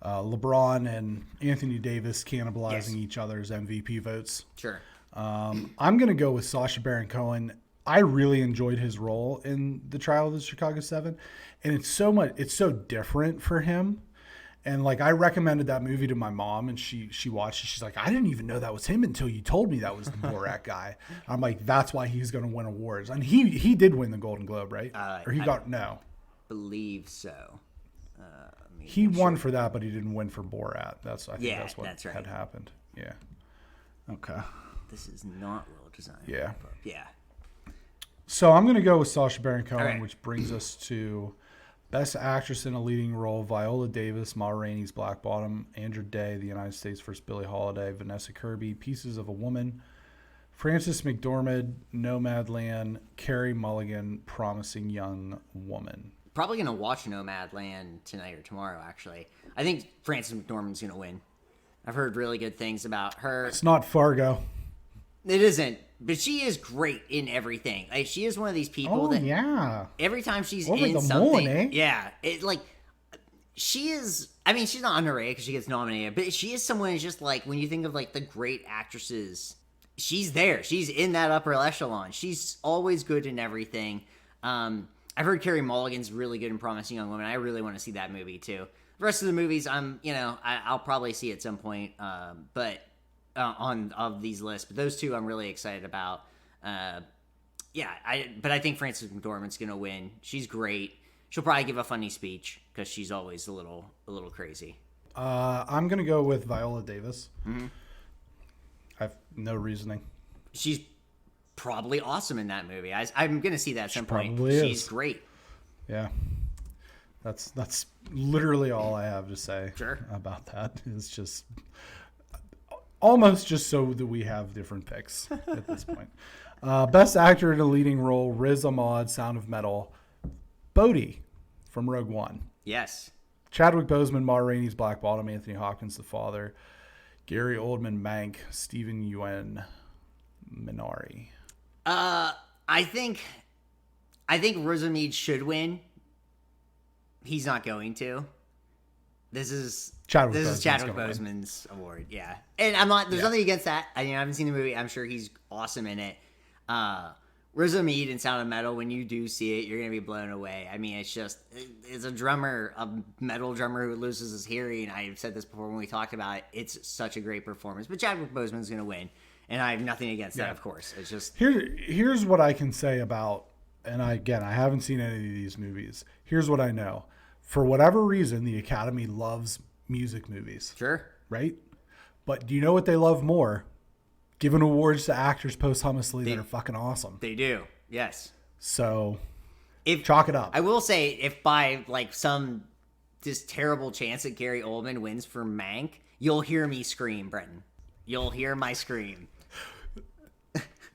LeBron and Anthony Davis cannibalizing each other's MVP votes. Sure. I'm going to go with Sacha Baron Cohen. I really enjoyed his role in the Trial of the Chicago 7, and it's so different for him. And like, I recommended that movie to my mom, and she watched it. She's like, I didn't even know that was him until you told me that was the Borat guy. I'm like, that's why he's going to win awards. And he did win the Golden Globe, right? Or he got no. Believe so. He won for that, but he didn't win for Borat. That's what that's right. had happened. Yeah. Okay. This is not well designed. Yeah. Yeah. So I'm going to go with Sacha Baron Cohen, right. which brings us to Best Actress in a Leading Role: Viola Davis, Ma Rainey's Black Bottom, Andra Day, The United States vs. Billie Holiday, Vanessa Kirby, Pieces of a Woman, Frances McDormand, Nomadland, Carey Mulligan, Promising Young Woman. Probably going to watch Nomadland tonight or tomorrow, actually. I think Frances McDormand's going to win. I've heard really good things about her. It's not Fargo. It isn't, but she is great in everything. Like, she is one of these people that every time she's in something, she is. I mean, she's not underrated because she gets nominated, but she is someone who's just like, when you think of like the great actresses, she's there. She's in that upper echelon. She's always good in everything. I've heard Carey Mulligan's really good in Promising Young Woman. I really want to see that movie too. The rest of the movies, I'll probably see at some point, but. Of these lists, but those two I'm really excited about. But I think Frances McDormand's gonna win. She's great. She'll probably give a funny speech because she's always a little crazy. I'm gonna go with Viola Davis. Mm-hmm. I have no reasoning. She's probably awesome in that movie. I'm gonna see that at some point. She's great. Yeah, that's literally all I have to say about that. It's just. Almost just so that we have different picks at this point. Best Actor in a Leading Role: Riz Ahmed, Sound of Metal, Bodhi from Rogue One. Yes. Chadwick Boseman, Ma Rainey's Black Bottom, Anthony Hopkins, The Father, Gary Oldman, Mank, Stephen Yuen, Minari. I'm I think Riz Ahmed should win. He's not going to. This is Chadwick Boseman's award, yeah. And I'm not. There's nothing against that. I haven't seen the movie. I'm sure he's awesome in it. Riz Ahmed in Sound of Metal. When you do see it, you're gonna be blown away. I mean, it's a metal drummer who loses his hearing. I've said this before when we talked about it. It's such a great performance. But Chadwick Boseman's gonna win, and I have nothing against that. Of course, it's just here's what I can say about. And I haven't seen any of these movies. Here's what I know. For whatever reason, the Academy loves music movies. Sure. Right? But do you know what they love more? Giving awards to actors posthumously that are fucking awesome. They do. Yes. So, chalk it up. I will say, if by some just terrible chance that Gary Oldman wins for Mank, you'll hear me scream, Brenton. You'll hear my scream.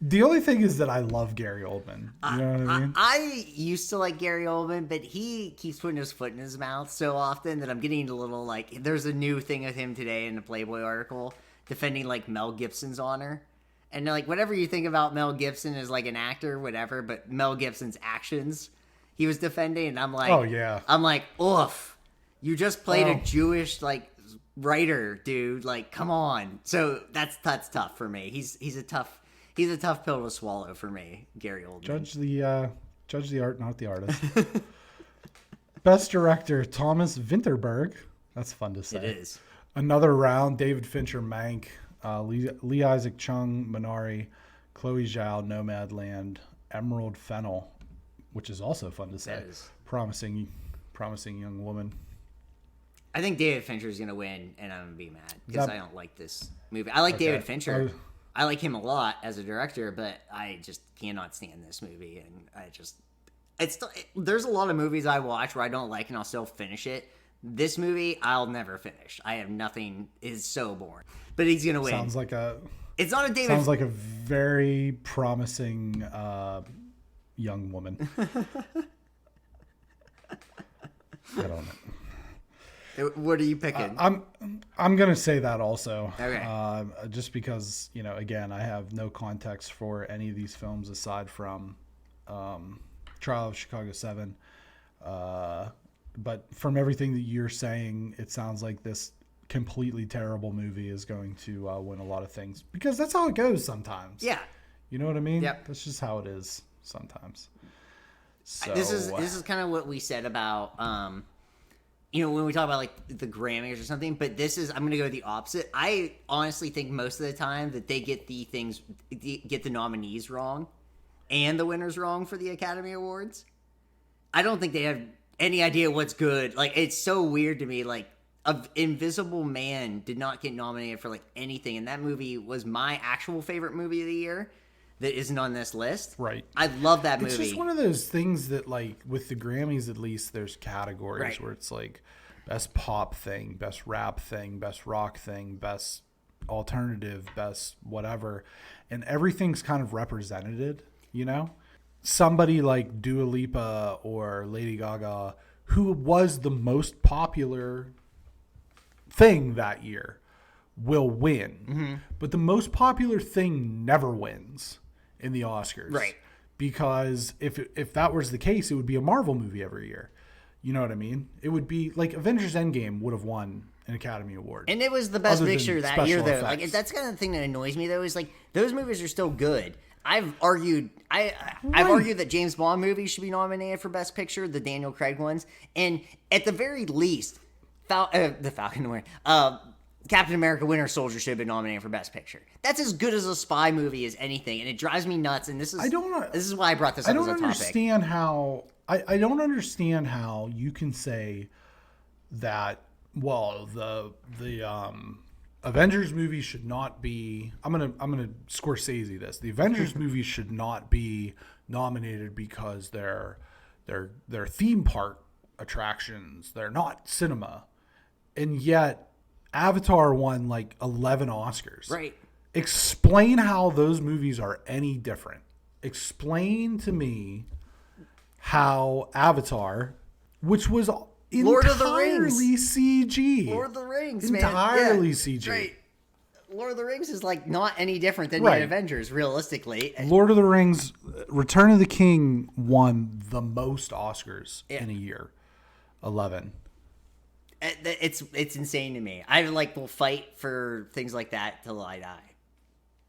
The only thing is that I love Gary Oldman. You know what I mean? I used to like Gary Oldman, but he keeps putting his foot in his mouth so often that I'm getting a little there's a new thing with him today in a Playboy article defending Mel Gibson's honor. And whatever you think about Mel Gibson as an actor, whatever, but Mel Gibson's actions he was defending, and I'm like, oh yeah. I'm like, oof. You just played a Jewish writer, dude. Come on. So that's tough for me. He's a tough pill to swallow for me, Gary Oldman. Judge the art, not the artist. Best director, Thomas Vinterberg. That's fun to say. It is. Another round, David Fincher, Mank, Lee Isaac Chung, Minari, Chloe Zhao, Nomadland, Emerald Fennell, which is also fun to say. Promising young woman. I think David Fincher's going to win, and I'm going to be mad because I don't like this movie. I like David Fincher. I like him a lot as a director, but I just cannot stand this movie. And there's a lot of movies I watch where I don't like and I'll still finish it. This movie, I'll never finish. I have nothing. It's so boring. But he's going to win. Sounds like a very promising young woman. I don't know. What are you picking? I'm gonna say that also. Okay. Just because again, I have no context for any of these films aside from Trial of Chicago 7. But from everything that you're saying, it sounds like this completely terrible movie is going to win a lot of things because that's how it goes sometimes. Yeah. You know what I mean? Yep. That's just how it is sometimes. So this is kind of what we said about when we talk about the Grammys or something, but I'm going to go the opposite. I honestly think most of the time that they get the nominees wrong and the winners wrong for the Academy Awards. I don't think they have any idea what's good. It's so weird to me. Invisible Man did not get nominated for anything, and that movie was my actual favorite movie of the year that isn't on this list. Right. I love that movie. It's just one of those things that with the Grammys, at least there's categories where it's best pop thing, best rap thing, best rock thing, best alternative, best whatever. And everything's kind of represented, Somebody like Dua Lipa or Lady Gaga, who was the most popular thing that year, will win. Mm-hmm. But the most popular thing never wins in the Oscars. Right. Because if that was the case, it would be a Marvel movie every year. You know what I mean? It would be Avengers Endgame would have won an Academy Award. And it was the best picture that year, though. That's kind of the thing that annoys me, though, is those movies are still good. I've argued that James Bond movies should be nominated for Best Picture, the Daniel Craig ones, and at the very least, the Falcon winner, Captain America: Winter Soldier should have been nominated for Best Picture. That's as good as a spy movie as anything, and it drives me nuts. And this is why I brought this up as a topic. I don't understand how you can say that. Well, the Avengers movie should not be. I'm gonna Scorsese this. The Avengers movie should not be nominated because they're theme park attractions. They're not cinema, and yet Avatar won 11 Oscars. Right. Explain how those movies are any different. Explain to me how Avatar, which was Lord of the Rings. CG. Lord of the Rings, entirely man. CG. Right. Lord of the Rings is like not any different than Right. the Avengers, realistically. Lord of the Rings, Return of the King won the most Oscars in a year. 11. It's insane to me. I will fight for things like that till I die.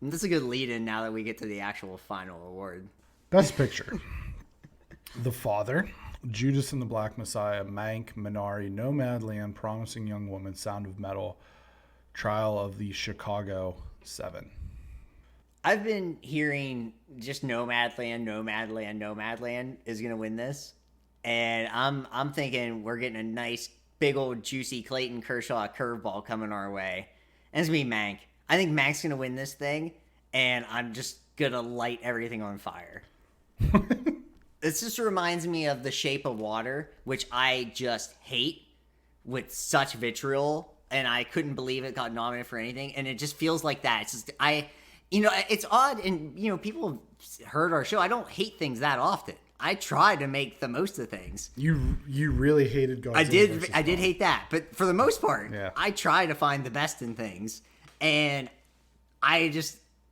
And this is a good lead-in now that we get to the actual final award. Best Picture. The Father, Judas and the Black Messiah, Mank, Minari, Nomadland, Promising Young Woman, Sound of Metal, Trial of the Chicago 7. I've been hearing just Nomadland is gonna win this, and I'm thinking we're getting a nice big old juicy Clayton Kershaw curveball coming our way, and it's gonna be Mank. I think Mank's gonna win this thing, and I'm just gonna light everything on fire. This just reminds me of The Shape of Water, which I just hate with such vitriol, and I couldn't believe it got nominated for anything, and it just feels like that. It's just it's odd, and people have heard our show. I don't hate things that often. I try to make the most of things. You really hated Godzilla. I did hate that, but for the most part, Yeah. I try to find the best in things, and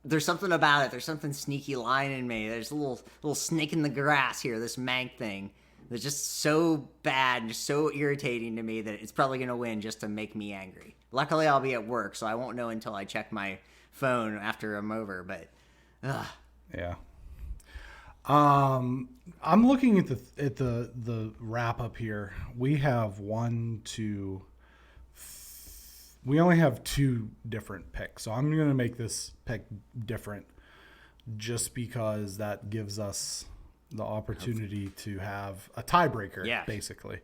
there's something about it. There's something sneaky lying in me. There's a little snake in the grass here. This Mank thing that's just so bad and just so irritating to me that it's probably gonna win just to make me angry. Luckily, I'll be at work, so I won't know until I check my phone after I'm over. But Yeah. I'm looking at the wrap up here. We have we only have 2 different picks. So I'm going to make this pick different just because that gives us the opportunity to have a tiebreaker, basically.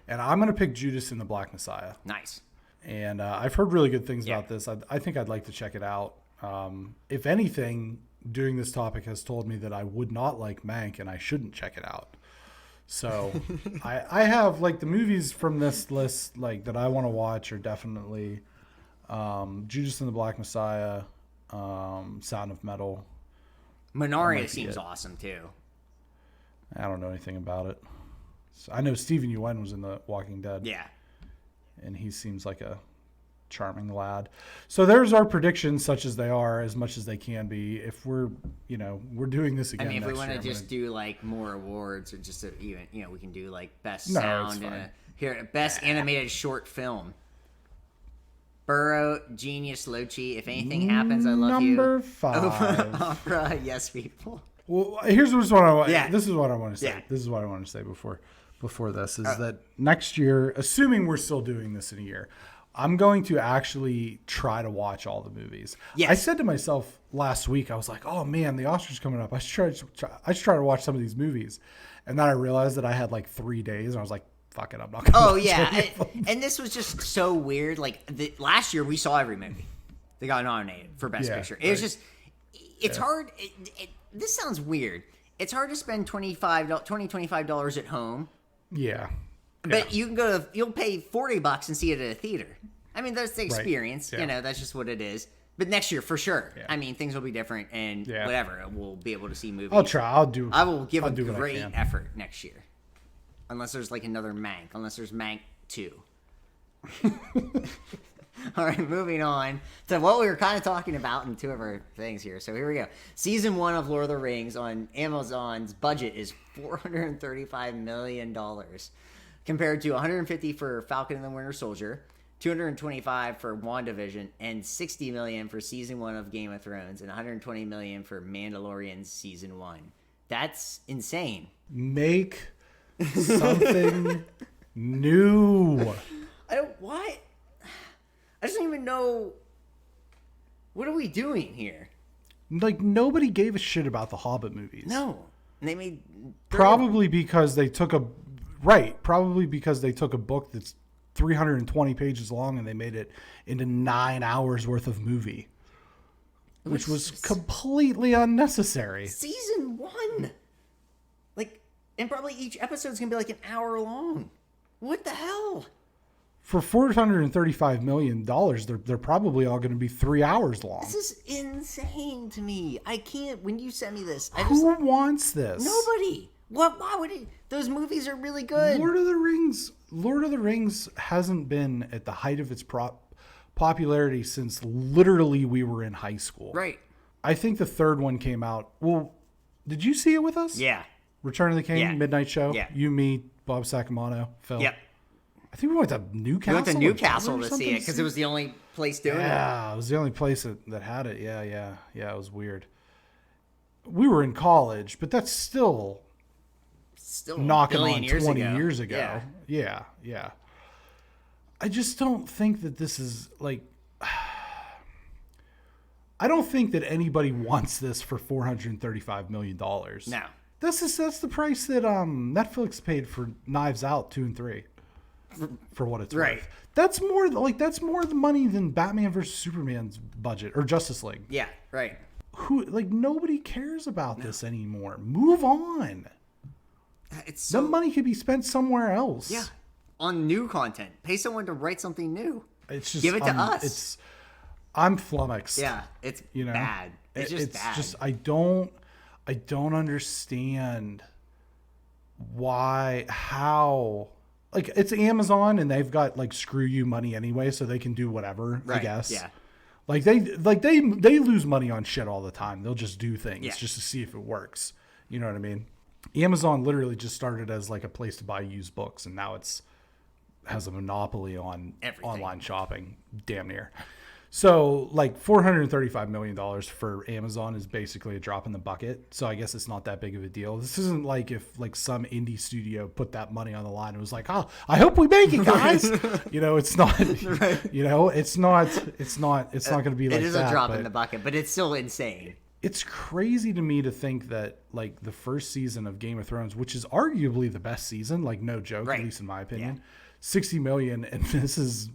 And I'm going to pick Judas and the Black Messiah. nice. And I've heard really good things about this. I think I'd like to check it out. If anything, doing this topic has told me that I would not like Mank and I shouldn't check it out. So I have the movies from this list that I want to watch are definitely Judas and the Black Messiah, Sound of Metal. Minari seems awesome too. I don't know anything about it. So I know Stephen Yuen was in The Walking Dead. Yeah. And he seems like a charming lad. So there's our predictions, such as they are, as much as they can be. If we're doing this again, if we want to just do more awards, or just even we can do best sound and best animated short film. Burrow, Genius, Lochi. If anything happens, I love you. Number 5. Opera, yes, people. Well, here's what I want. Yeah. This is what I want to say. Yeah. This is what I want to say before this is that next year, assuming we're still doing this in a year, I'm going to actually try to watch all the movies. Yes. I said to myself last week, I was like, oh man, the Oscars coming up. I should try to watch some of these movies. And then I realized that I had 3 days and I was like, fuck it, I'm not going to watch any of them. And this was just so weird. Last year we saw every movie that got nominated for Best Picture. It was just, it's hard. This sounds weird. It's hard to spend $25 at home. Yeah. But you can you'll pay $40 and see it at a theater. I mean, that's the experience. Right. Yeah. That's just what it is. But next year, for sure. Yeah. I mean, things will be different and whatever. We'll be able to see movies. I'll try. I will give a what I great can. effort next year. Unless there's another Mank. Unless there's Mank 2. All right, moving on to what we were kind of talking about in 2 of our things here. So here we go. Season 1 of Lord of the Rings on Amazon's budget is $435 million, compared to $150 for Falcon and the Winter Soldier, $225 for WandaVision, and $60 million for Season 1 of Game of Thrones, and $120 million for Mandalorian Season 1. That's insane. Make something new. What? I just don't even know. What are we doing here? Nobody gave a shit about the Hobbit movies. No. And they made... Probably because they took a book that's 320 pages long and they made it into 9 hours worth of movie, which was completely unnecessary. Season 1. And probably each episode's going to be an hour long. What the hell? For $435 million, they're probably all going to be 3 hours long. This is insane to me. I can't... When you sent me this... Who wants this? Nobody. What? Why would it? Those movies are really good. Lord of the Rings hasn't been at the height of its popularity since literally we were in high school. Right. I think the third one came out. Well, did you see it with us? Yeah. Return of the King, Yeah. midnight show. Yeah. You, me, Bob Sacamano, Phil. Yep. I think we went to Newcastle. We went to or Newcastle Dublin or to see it because it was the only place doing it. Yeah, it was the only place that had it. Yeah. It was weird. We were in college, but that's still knocking on 20 years ago. Yeah. I just don't think that this is like... I don't think that anybody wants this for $435 million. No. That's the price that Netflix paid for Knives Out 2 and 3. For what it's right. worth. That's more the money than Batman versus Superman's budget or Justice League. Yeah, right. Nobody cares about this anymore. Move on. The money could be spent somewhere else. Yeah. On new content. Pay someone to write something new. It's just give it to us. I'm flummoxed. Yeah, it's bad. It's just bad. Just I don't understand how like it's Amazon and they've got like screw you money anyway, so they can do whatever, I guess. Yeah. Like they lose money on shit all the time. They'll just do things just to see if it works. You know what I mean? Amazon literally just started as like a place to buy used books, and now has a monopoly on everything. Online shopping, damn near. So like $435 million for Amazon is basically a drop in the bucket. So I guess it's not that big of a deal. This isn't like if like some indie studio put that money on the line and was like, oh, I hope we make it, guys. It's not, right. It's not going to be like that. It is a drop in the bucket, but it's still insane. It's crazy to me to think that like the first season of Game of Thrones, which is arguably the best season, like no joke, at least in my opinion, 60 million. And this is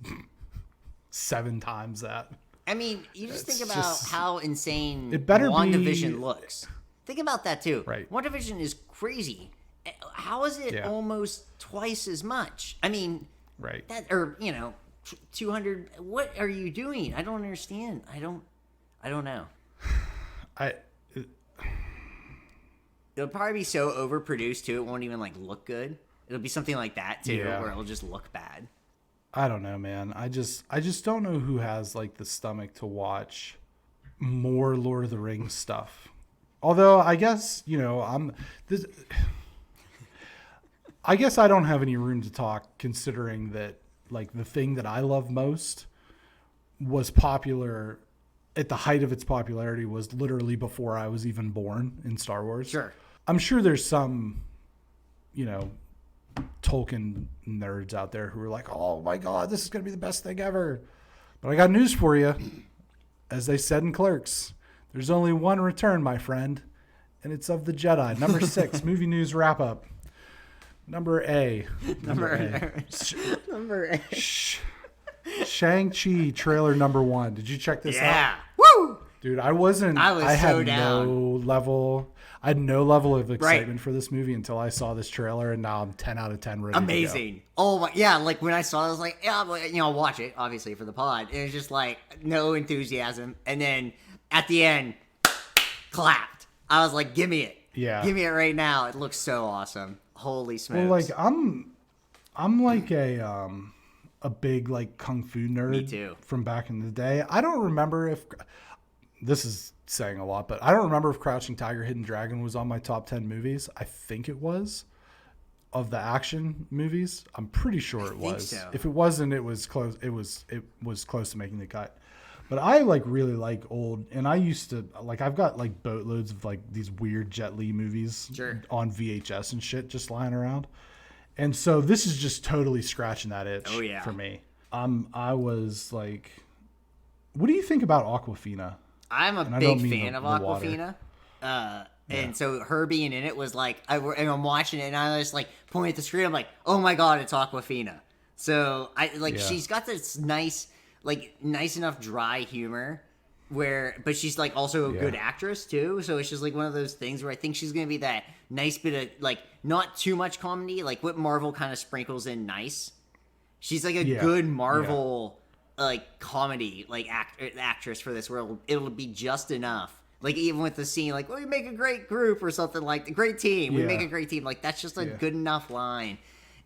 7 times that. I mean, you just think about how insane WandaVision looks. Think about that too. Right. WandaVision is crazy. How is it almost twice as much? I mean, right. 200. What are you doing? I don't understand. I don't know. It'll probably be so overproduced too. It won't even like look good. It'll be something like that too, where it'll just look bad. I don't know, man. I just don't know who has like the stomach to watch more Lord of the Rings stuff. Although I guess, I guess I don't have any room to talk considering that like the thing that I love most was popular at the height of its popularity was literally before I was even born in Star Wars. Sure. I'm sure there's some, Tolkien nerds out there who are like, oh my God, this is going to be the best thing ever. But I got news for you. As they said in Clerks, there's only one return, my friend, and it's of the Jedi. Number 6, movie news wrap up. Number A. Shang-Chi trailer number 1. Did you check this out? Yeah. Woo! Dude, I had no level of excitement for this movie until I saw this trailer, and now I'm 10 out of 10 ready Amazing. to go. Oh my, yeah, like when I saw it, I was like, yeah, I'll watch it, obviously, for the pod. And it's just like, no enthusiasm. And then at the end, clapped. I was like, give me it. Yeah. Give me it right now. It looks so awesome. Holy smokes. Well, like, I'm like a big, like, kung fu nerd. Me too. From back in the day. I don't remember if... This is saying a lot, but I don't remember if Crouching Tiger, Hidden Dragon was on my top 10 movies. I think it was. Of the action movies, I'm pretty sure it was. So. If it wasn't, it was close. It was close to making the cut. But I like really like old, and I used to like. I've got like boatloads of like these weird Jet Li movies on VHS and shit just lying around. And so this is just totally scratching that itch for me. I was like, what do you think about Awkwafina? I'm a big fan of Awkwafina. And so her being in it was like, I'm watching it and I was like pointing at the screen. I'm like, oh my God, it's Awkwafina. So she's got this nice enough dry humor but she's like also a good actress too. So it's just like one of those things where I think she's going to be that nice bit of like, not too much comedy, like what Marvel kind of sprinkles in nice. She's like a good Marvel like comedy like actress for this world. It'll be just enough. Like even with the scene, like we make a great group or something like a great team. We make a great team. Like that's just a good enough line.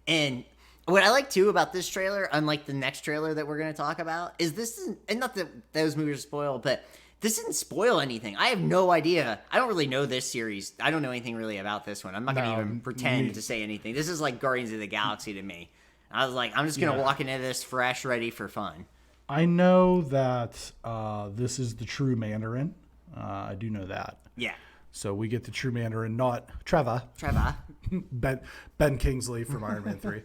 And What I like too about this trailer, unlike the next trailer that we're going to talk about, is this isn't, and not that those movies are spoiled, but this didn't spoil anything. I have no idea. I don't really know this series. I don't know anything really about this one. I'm not going to even pretend to say anything. This is like Guardians of the Galaxy to me. I was like, I'm just going to walk into this fresh, ready for fun. I know that this is the true Mandarin. I do know that. Yeah. So we get the true Mandarin, not Trevor. Ben Kingsley from Iron Man 3.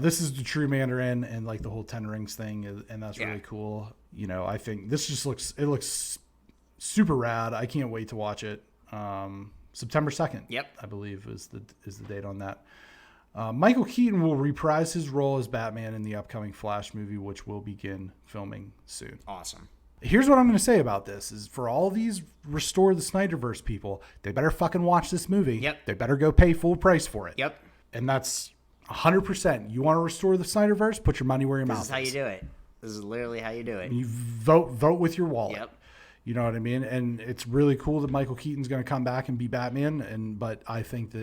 This is the true Mandarin and like the whole Ten Rings thing, and that's really cool. You know, I think this just looks super rad. I can't wait to watch it. September 2nd. Yep. I believe is the date on that. Michael Keaton will reprise his role as Batman in the upcoming Flash movie, which will begin filming soon. Awesome. Here's what I'm going to say about this is for all these Restore the Snyderverse people, they better fucking watch this movie. Yep. They better go pay full price for it. Yep. And that's 100%. You want to restore the Snyderverse? Put your money where your mouth is. This is how you do it. This is literally how you do it. You vote with your wallet. Yep. You know what I mean? And it's really cool that Michael Keaton's going to come back and be Batman. But I think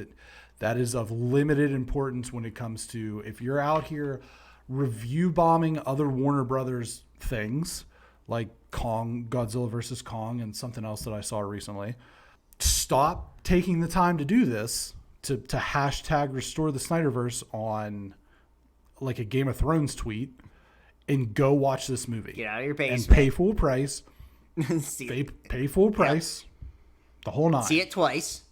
that is of limited importance when it comes to if you're out here review bombing other Warner Brothers things like Kong, Godzilla versus Kong, and something else that I saw recently. Stop taking the time to do this, to hashtag restore the Snyderverse on like a Game of Thrones tweet, and go watch this movie. Get out of your basement. And pay full price. Pay full price. Yep. The whole nine. See it twice.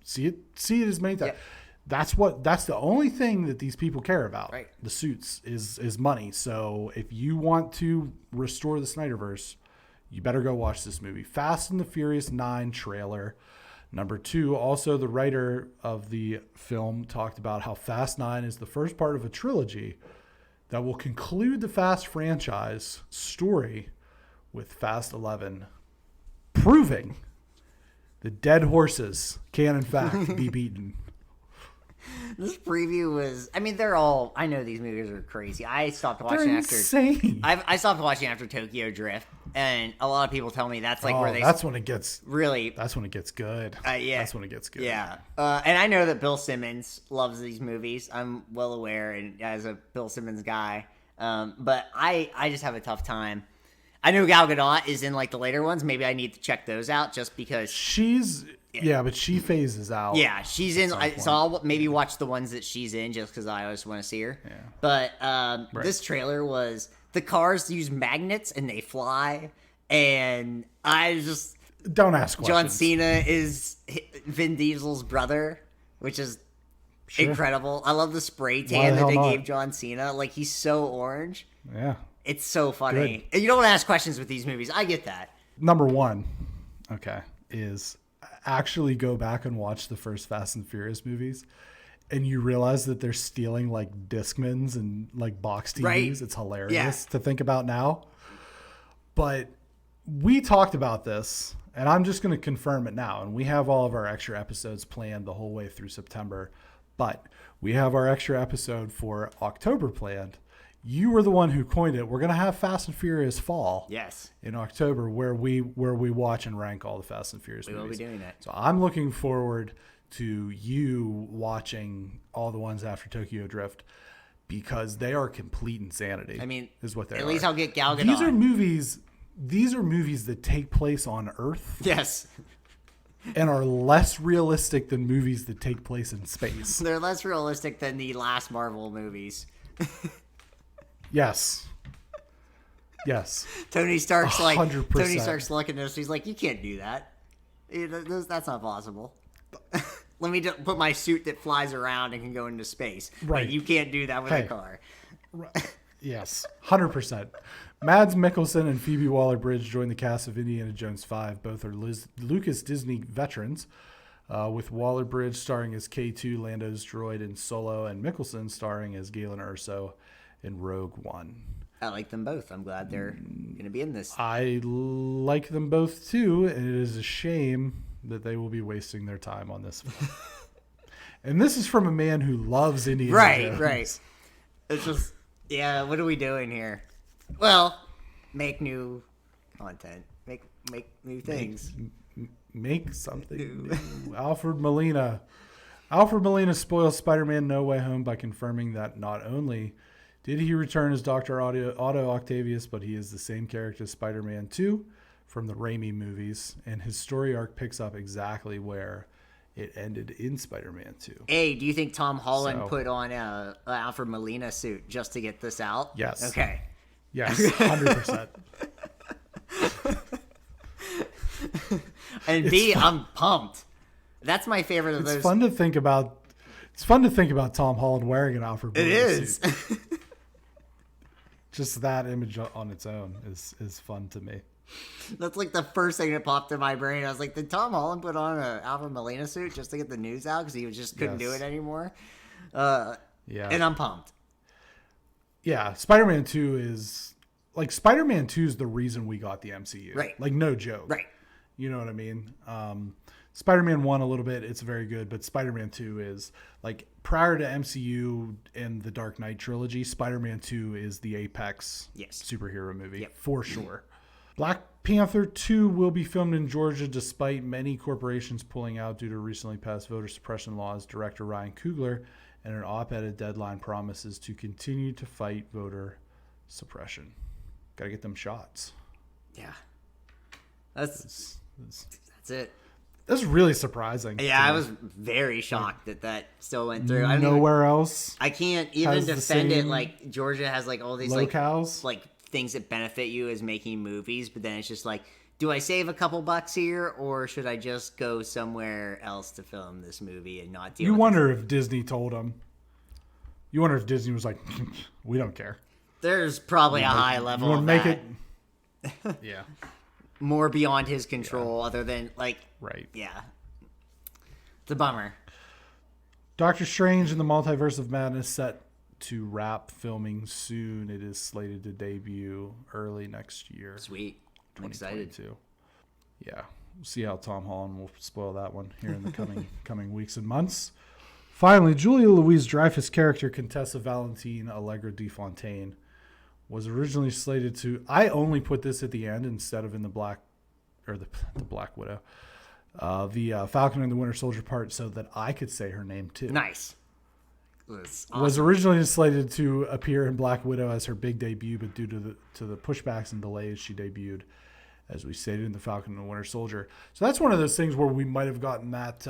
See it as many times. Yep. That's the only thing that these people care about. Right. The suits is money. So if you want to restore the Snyderverse, you better go watch this movie. Fast and the Furious 9 trailer. Number 2, also the writer of the film talked about how Fast 9 is the first part of a trilogy that will conclude the Fast franchise story with Fast 11, proving that dead horses can in fact be beaten. This preview was, I mean, I know these movies are crazy. I stopped watching They're insane. I stopped watching after Tokyo Drift, and a lot of people tell me that's like where they. That's when it gets really. That's when it gets good. Yeah. That's when it gets good. Yeah. And I know that Bill Simmons loves these movies. I'm well aware, and as a Bill Simmons guy, but I just have a tough time. I know Gal Gadot is in like the later ones. Maybe I need to check those out just because she's. Yeah, but she phases out. Yeah, she's in. So I'll maybe watch the ones that she's in just because I always want to see her. Yeah. But right. This trailer was the cars use magnets and they fly, and I just don't ask questions. John Cena is Vin Diesel's brother, which is incredible. I love the spray tan that they gave John Cena. Like he's so orange. Yeah, it's so funny. Good. You don't want to ask questions with these movies. I get that. Number 1, is. Actually go back and watch the first Fast and Furious movies and you realize that they're stealing like Discmans and like box TVs. Right. It's hilarious to think about now. But we talked about this and I'm just going to confirm it now. And we have all of our extra episodes planned the whole way through September, but we have our extra episode for October planned. You were the one who coined it. We're going to have Fast and Furious Fall. Yes. In October where we watch and rank all the Fast and Furious movies. We will be doing that. So I'm looking forward to you watching all the ones after Tokyo Drift because they are complete insanity. I mean, is what they at are. least I'll get Gal Gadot. These are movies that take place on Earth. Yes. And are less realistic than movies that take place in space. They're less realistic than the last Marvel movies. Yes. Tony Stark's 100%. Tony Stark's looking at us. He's like, you can't do that. That's not possible. Let me just put my suit that flies around and can go into space. Right. But you can't do that with a car. Yes, 100%. Mads Mikkelsen and Phoebe Waller-Bridge joined the cast of Indiana Jones 5. Both are Lucas Disney veterans, with Waller-Bridge starring as K2, Lando's droid in Solo, and Mikkelsen starring as Galen Erso in Rogue One. I like them both. I'm glad they're going to be in this. I like them both too, and it is a shame that they will be wasting their time on this film. And this is from a man who loves Indiana Jones. Right. It's just, what are we doing here? Well, make new content. Make new things. Make something new. Alfred Molina. Alfred Molina spoils Spider-Man No Way Home by confirming that not only did he return as Dr. Otto Octavius, but he is the same character as Spider-Man 2 from the Raimi movies, and his story arc picks up exactly where it ended in Spider-Man 2. Hey, do you think Tom Holland put on a Alfred Molina suit just to get this out? Yes. Okay. Yes, 100%. And B, I'm pumped. That's my favorite of those. It's fun to think about. It's fun to think about Tom Holland wearing an Alfred It Molina is. suit. Just that image on its own is fun to me. That's like the first thing that popped in my brain. I was like, did Tom Holland put on an Alfred Molina suit just to get the news out because he just couldn't do it anymore? Yeah. And I'm pumped. Yeah, Spider-Man 2 is like Spider-Man 2 is the reason we got the MCU. Right. Like no joke. Right. You know what I mean? Spider-Man 1 a little bit, it's very good, but Spider-Man 2 is like prior to MCU and the Dark Knight trilogy, Spider-Man 2 is the apex superhero movie for sure. Black Panther 2 will be filmed in Georgia despite many corporations pulling out due to recently passed voter suppression laws. Director Ryan Coogler and an op-ed at Deadline promises to continue to fight voter suppression. Got to get them shots. Yeah. That's it. That's really surprising. Yeah, I was very shocked that still went through. Nowhere else. I can't even defend it. Like Georgia has like all these locales, like things that benefit you as making movies, but then it's just like, do I save a couple bucks here, or should I just go somewhere else to film this movie and not deal? You wonder if Disney told them. You wonder if Disney was like, we don't care. There's probably a high level of make that. It. Yeah. More beyond his control, other than like, right. Yeah. It's a bummer. Doctor Strange and the Multiverse of Madness set to wrap filming soon. It is slated to debut early next year. Sweet. I'm excited. Yeah. We'll see how Tom Holland will spoil that one here in the coming weeks and months. Finally, Julia Louis-Dreyfus character Contessa Valentine Allegra de Fontaine was originally slated to... I only put this at the end instead of in the Black Widow. The Falcon and the Winter Soldier part so that I could say her name too. Nice. Awesome. Was originally slated to appear in Black Widow as her big debut, but due to the pushbacks and delays, she debuted, as we stated, in the Falcon and the Winter Soldier. So that's one of those things where we might have gotten that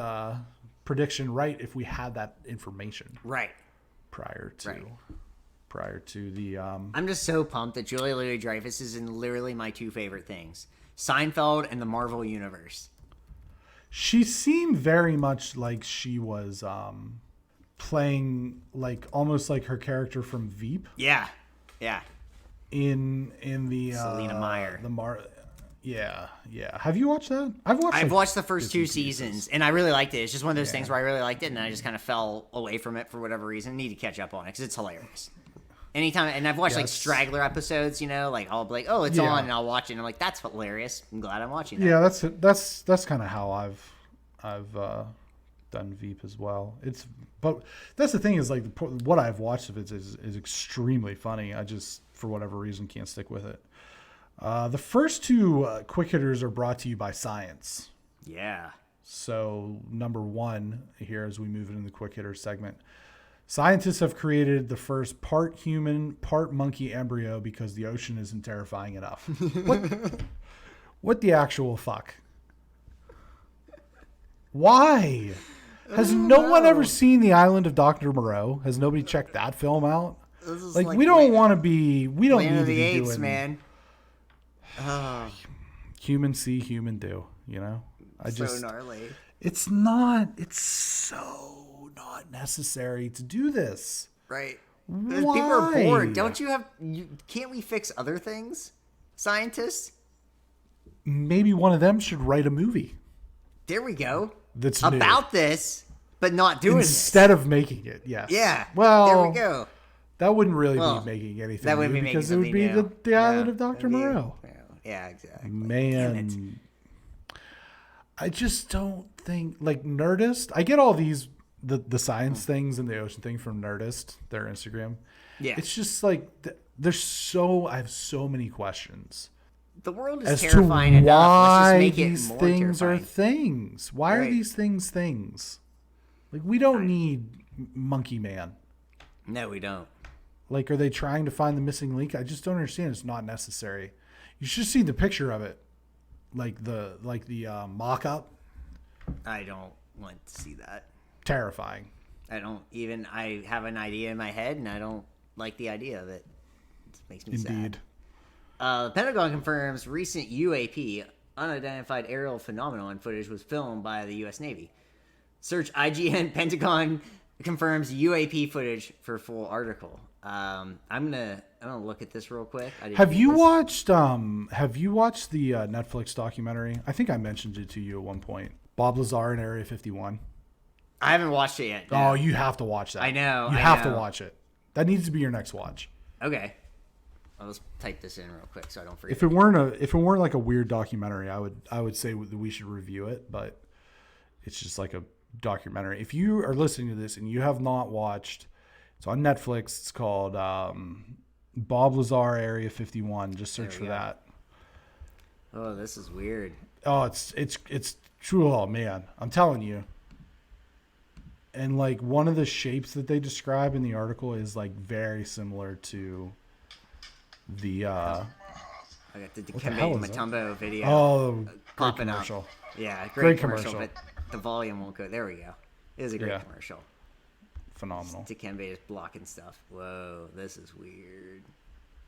prediction right if we had that information right prior to the. I'm just so pumped that Julia Louis-Dreyfus is in literally my two favorite things: Seinfeld and the Marvel Universe. She seemed very much like she was playing like almost like her character from Veep. Yeah. In the Selena Meyer. Yeah. Have you watched that? I've watched the first two seasons, and I really liked it. It's just one of those things where I really liked it, and then I just kind of fell away from it for whatever reason. Need to catch up on it because it's hilarious. Anytime, and I've watched like straggler episodes. Like I'll be like, oh, it's on, and I'll watch it. And I'm like, that's hilarious. I'm glad I'm watching that. Yeah, that's kind of how I've done Veep as well. But that's the thing is like what I've watched of it is extremely funny. I just for whatever reason can't stick with it. The first two quick hitters are brought to you by science. Yeah. So number one here as we move into the quick hitter segment, scientists have created the first part human, part monkey embryo because the ocean isn't terrifying enough. What the actual fuck? Why? Has no one ever seen The Island of Dr. Moreau? Has nobody checked that film out? Like we don't want to be. We don't need to be Apes, doing. Man. Human see, human do. You know. So gnarly. It's not. It's so not necessary to do this. Right. Why? People are bored. Don't you have? Can't we fix other things? Scientists. Maybe one of them should write a movie. There we go. That's about this, but not doing instead of making it. Yes. Yeah. Well, there we go. That wouldn't really be making anything. That would be because it would be the Island of Dr. Moreau. Yeah, exactly. Man, I just don't think like Nerdist. I get all these the science things and the ocean thing from Nerdist, their Instagram. Yeah, it's just like I have so many questions. The world is terrifying enough. Let's just make it more these things terrifying. are things. Why are these things things? Like, we don't need Monkey Man. No, we don't. Like, are they trying to find the missing link? I just don't understand. It's not necessary. You should see the picture of it, like the mock-up. I don't want to see that. Terrifying. I have an idea in my head, and I don't like the idea of it. It makes me Indeed. sad. The Pentagon confirms recent UAP, unidentified aerial phenomenon footage was filmed by the U.S. Navy. Search IGN Pentagon confirms UAP footage for full article. I'm gonna look at this real quick. Have you watched the Netflix documentary? I think I mentioned it to you at one point. Bob Lazar in Area 51. I haven't watched it yet. No. Oh, you have to watch that. I know. You have to watch it. That needs to be your next watch. Okay. I'll just type this in real quick so I don't forget. If it weren't like a weird documentary, I would say that we should review it, but it's just like a documentary. If you are listening to this and you have not watched, it's on Netflix. It's called Bob Lazar Area 51. Just search for that. Oh, this is weird. Oh, it's true. Oh man, I'm telling you. And like one of the shapes that they describe in the article is like very similar to the I got the Dikembe Mutombo video. Oh, popping commercial. Up. Yeah, great commercial, commercial. but the volume won't go. There we go. It is a great commercial. Phenomenal. Dikembe is blocking stuff. Whoa, this is weird.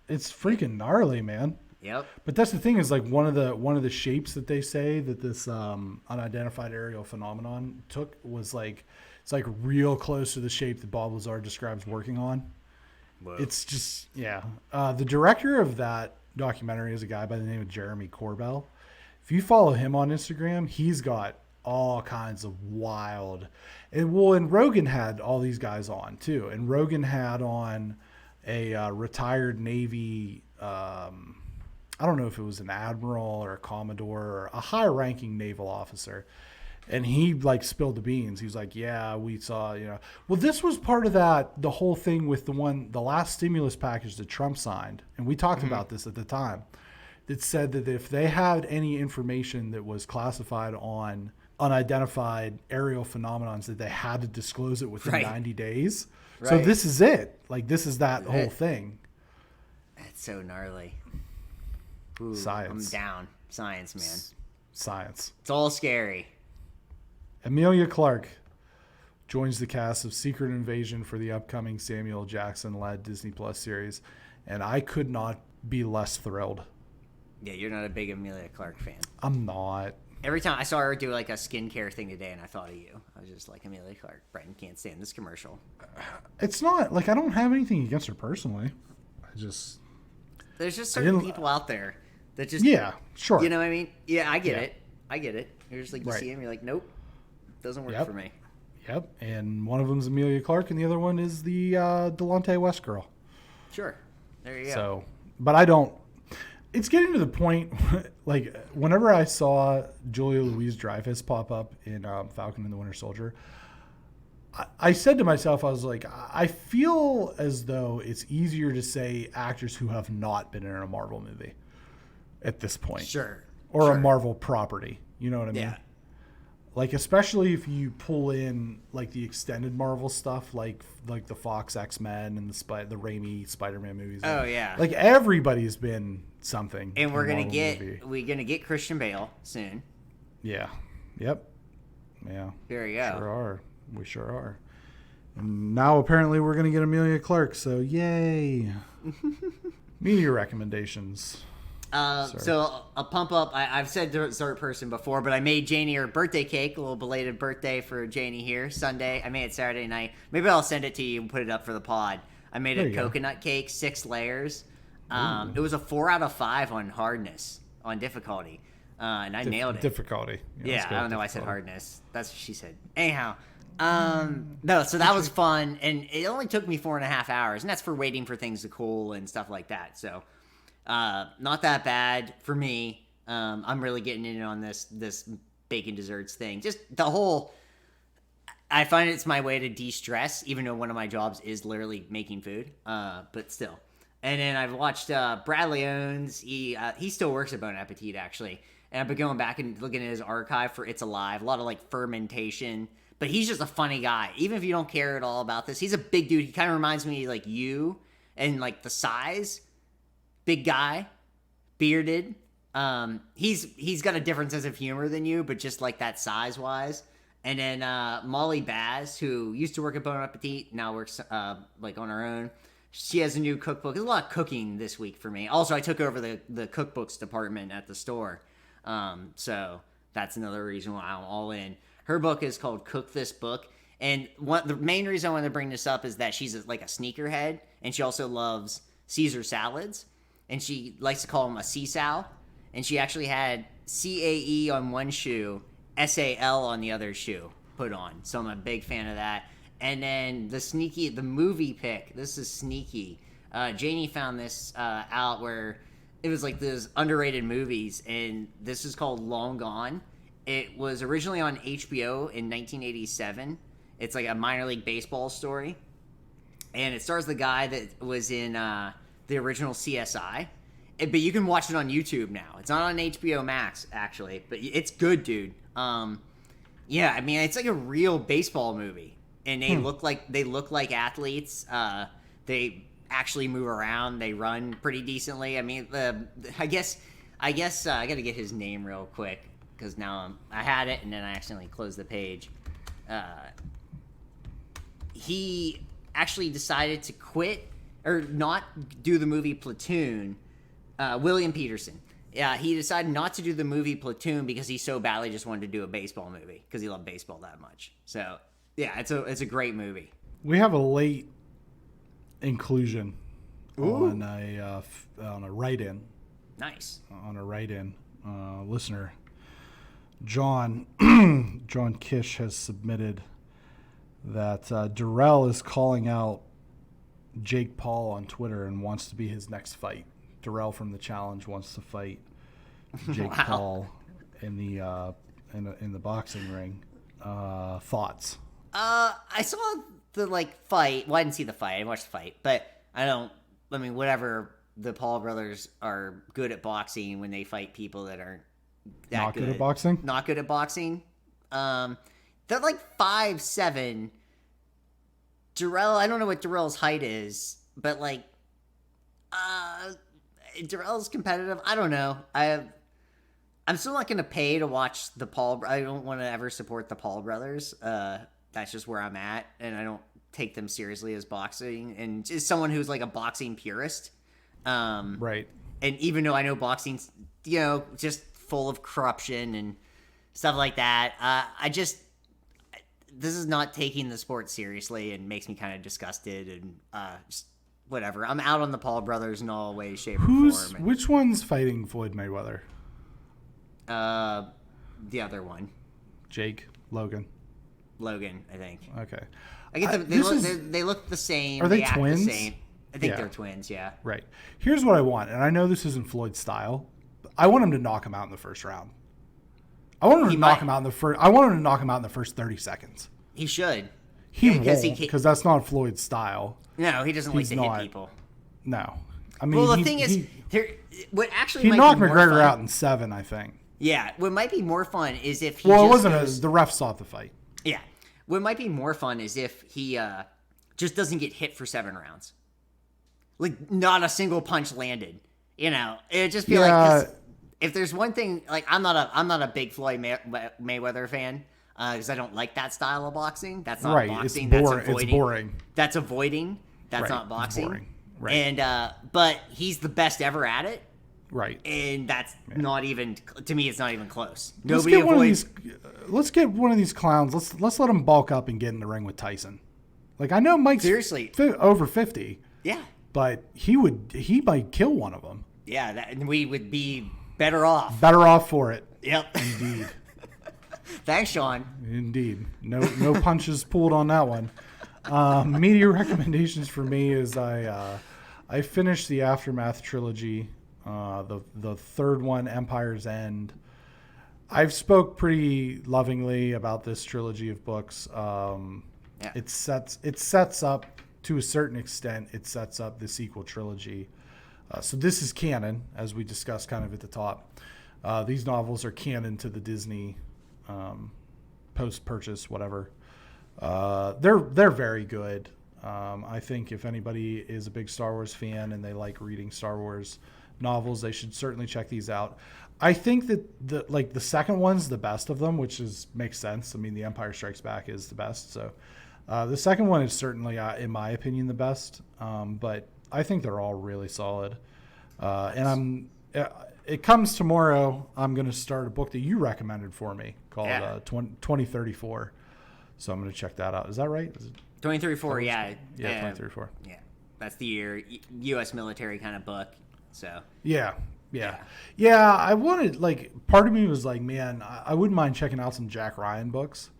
It's freaking gnarly, man. Yep. But that's the thing is like one of the shapes that they say that this unidentified aerial phenomenon took was like it's like real close to the shape that Bob Lazar describes working on. Whoa. It's just the director of that documentary is a guy by the name of Jeremy Corbell. If you follow him on Instagram, he's got all kinds of wild and Rogan had all these guys on too. And Rogan had on a retired Navy I don't know if it was an admiral or a commodore or a high-ranking naval officer. And he like spilled the beans. He was like, yeah, we saw, well, this was part of the whole thing with the last stimulus package that Trump signed. And we talked about this at the time. That said that if they had any information that was classified on unidentified aerial phenomenons, that they had to disclose it within 90 days. Right. So this is it. Like, this is that whole thing. That's so gnarly. Ooh, Science. I'm down. Science, man. Science. It's all scary. Emilia Clarke joins the cast of Secret Invasion for the upcoming Samuel Jackson-led Disney Plus series, and I could not be less thrilled. Yeah, you're not a big Emilia Clarke fan. I'm not. Every time I saw her do like a skincare thing today, and I thought of you. I was just like, Emilia Clarke. Brighton can't stand this commercial. It's not like I don't have anything against her personally. There's just certain people out there that just sure. You know what I mean? Yeah, I get it. You're just like you see him, you're like, nope, doesn't work for me. Yep, and one of them's Emilia Clarke, and the other one is the Delonte West girl. Sure, there you go. So, but I don't. It's getting to the point, like, whenever I saw Julia Louis-Dreyfus pop up in Falcon and the Winter Soldier, I said to myself, I was like, I feel as though it's easier to say actors who have not been in a Marvel movie at this point. Sure. Or a Marvel property. You know what I mean? Yeah. Like, especially if you pull in, like, the extended Marvel stuff, like the Fox X-Men and the Raimi Spider-Man movies. Oh, yeah. Like, everybody's been something. And we're gonna get Christian Bale soon. Yeah. Yep. Yeah. There you go. Sure are. We sure are. And now apparently we're gonna get Emilia Clarke. So yay! Media recommendations. So a pump up. I've said dessert person before, but I made Janie her birthday cake. A little belated birthday for Janie here. Sunday. I made it Saturday night. Maybe I'll send it to you and put it up for the pod. I made a coconut cake, 6 layers. It was a 4 out of 5 on hardness, on difficulty, and I nailed it. Difficulty. Yeah, I don't know why I said hardness. That's what she said. Anyhow, no, so that was fun, and it only took me 4.5 hours, and that's for waiting for things to cool and stuff like that. So, not that bad for me. I'm really getting in on this bacon desserts thing. Just the whole. I find it's my way to de-stress, even though one of my jobs is literally making food. But still. And then I've watched Bradley Owens. He still works at Bon Appetit, actually. And I've been going back and looking at his archive for It's Alive. A lot of like fermentation, but he's just a funny guy. Even if you don't care at all about this, he's a big dude. He kind of reminds me like you and like the size, big guy, bearded. He's got a different sense of humor than you, but just like that size wise. And then Molly Baz, who used to work at Bon Appetit, now works like on her own. She has a new cookbook. There's a lot of cooking this week for me. Also, I took over the cookbooks department at the store. So that's another reason why I'm all in. Her book is called Cook This Book. And the main reason I want to bring this up is that she's like a sneakerhead. And she also loves Caesar salads. And she likes to call them a C-sal. And she actually had CAE on one shoe, SAL on the other shoe put on. So I'm a big fan of that. And then the movie pick. This is sneaky. Janie found this out where it was like those underrated movies, and this is called Long Gone. It was originally on HBO in 1987. It's like a minor league baseball story, and it stars the guy that was in the original CSI. But you can watch it on YouTube now. It's not on HBO Max actually, but it's good, dude. Yeah, I mean it's like a real baseball movie. And they look like athletes. They actually move around. They run pretty decently. I mean, I guess I got to get his name real quick because now I had it and then I accidentally closed the page. He actually decided to quit or not do the movie Platoon. William Peterson. Yeah, he decided not to do the movie Platoon because he so badly just wanted to do a baseball movie because he loved baseball that much. So. Yeah, it's a great movie. We have a late inclusion on a write-in. Nice. On a write-in listener, John Kish has submitted that Darrell is calling out Jake Paul on Twitter and wants to be his next fight. Darrell from the Challenge wants to fight Jake Paul in the boxing ring. Thoughts? I saw the fight. Well, I didn't see the fight. I watched the fight, but whatever. The Paul brothers are good at boxing when they fight people that aren't not good at boxing. Not good at boxing. They're like 5'7". Darrell, I don't know what Darrell's height is, but Darrell's competitive. I don't know. I'm still not going to pay to watch the Paul. I don't want to ever support the Paul brothers. That's just where I'm at, and I don't take them seriously as boxing. And just someone who's like a boxing purist, right? And even though I know boxing's just full of corruption and stuff like that, this is not taking the sport seriously and makes me kind of disgusted and just whatever. I'm out on the Paul brothers in all ways, shape, or form. Which one's fighting Floyd Mayweather? The other one, Logan, I think. Okay. I get they look the same. Are they act twins? The same. I think they're twins, yeah. Right. Here's what I want, and I know this isn't Floyd's style, but I want him to knock him out in the first round. I want him to knock him out in the first 30 seconds. He should. He won't, because that's not Floyd's style. No, he doesn't like to hit people. No. I mean, the thing is, what actually he might knocked be more McGregor fun, out in 7, I think. Yeah, what might be more fun is if he it wasn't the ref saw the fight. Yeah. What might be more fun is if he just doesn't get hit for 7 rounds. Like, not a single punch landed. It'd just be if there's one thing, I'm not a big Floyd Mayweather fan because I don't like that style of boxing. That's not boxing. That's avoiding. It's boring. That's avoiding. That's not boxing. It's boring. Right. And but he's the best ever at it. Right. And that's not even, to me, it's not even close. Let's get one of these clowns. Let's let him bulk up and get in the ring with Tyson. I know Mike's seriously over 50. Yeah. But he might kill one of them. Yeah, and we would be better off. Better off for it. Yep. Indeed. Thanks, Sean. Indeed. No punches pulled on that one. Media recommendations for me is I finished the Aftermath trilogy. The third one, Empire's End. I've spoke pretty lovingly about this trilogy of books. It sets up to a certain extent. It sets up the sequel trilogy. So this is canon, as we discussed kind of at the top. These novels are canon to the Disney post-purchase, whatever, They're very good. I think if anybody is a big Star Wars fan and they like reading Star Wars novels, they should certainly check these out. I think that the second one's the best of them, which makes sense. I mean, The Empire Strikes Back is the best, so the second one is certainly, in my opinion, the best. But I think they're all really solid. And it comes tomorrow. I'm going to start a book that you recommended for me called 2034. So I'm going to check that out. Is that right? Is it 2034, yeah. Yeah, 2034. Yeah. That's the year, U.S. military kind of book. So. Yeah. I wanted, part of me was like, man, I wouldn't mind checking out some Jack Ryan books.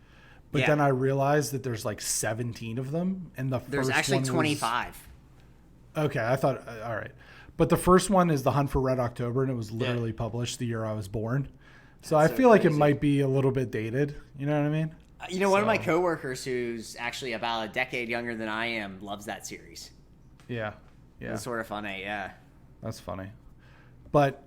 But then I realized that there's 17 of them. And there's actually 25. Okay, I thought, all right. But the first one is The Hunt for Red October, and it was literally published the year I was born. So I feel like it might be a little bit dated. You know what I mean? One of my coworkers who's actually about a decade younger than I am loves that series. Yeah. It's sort of funny, yeah. That's funny. But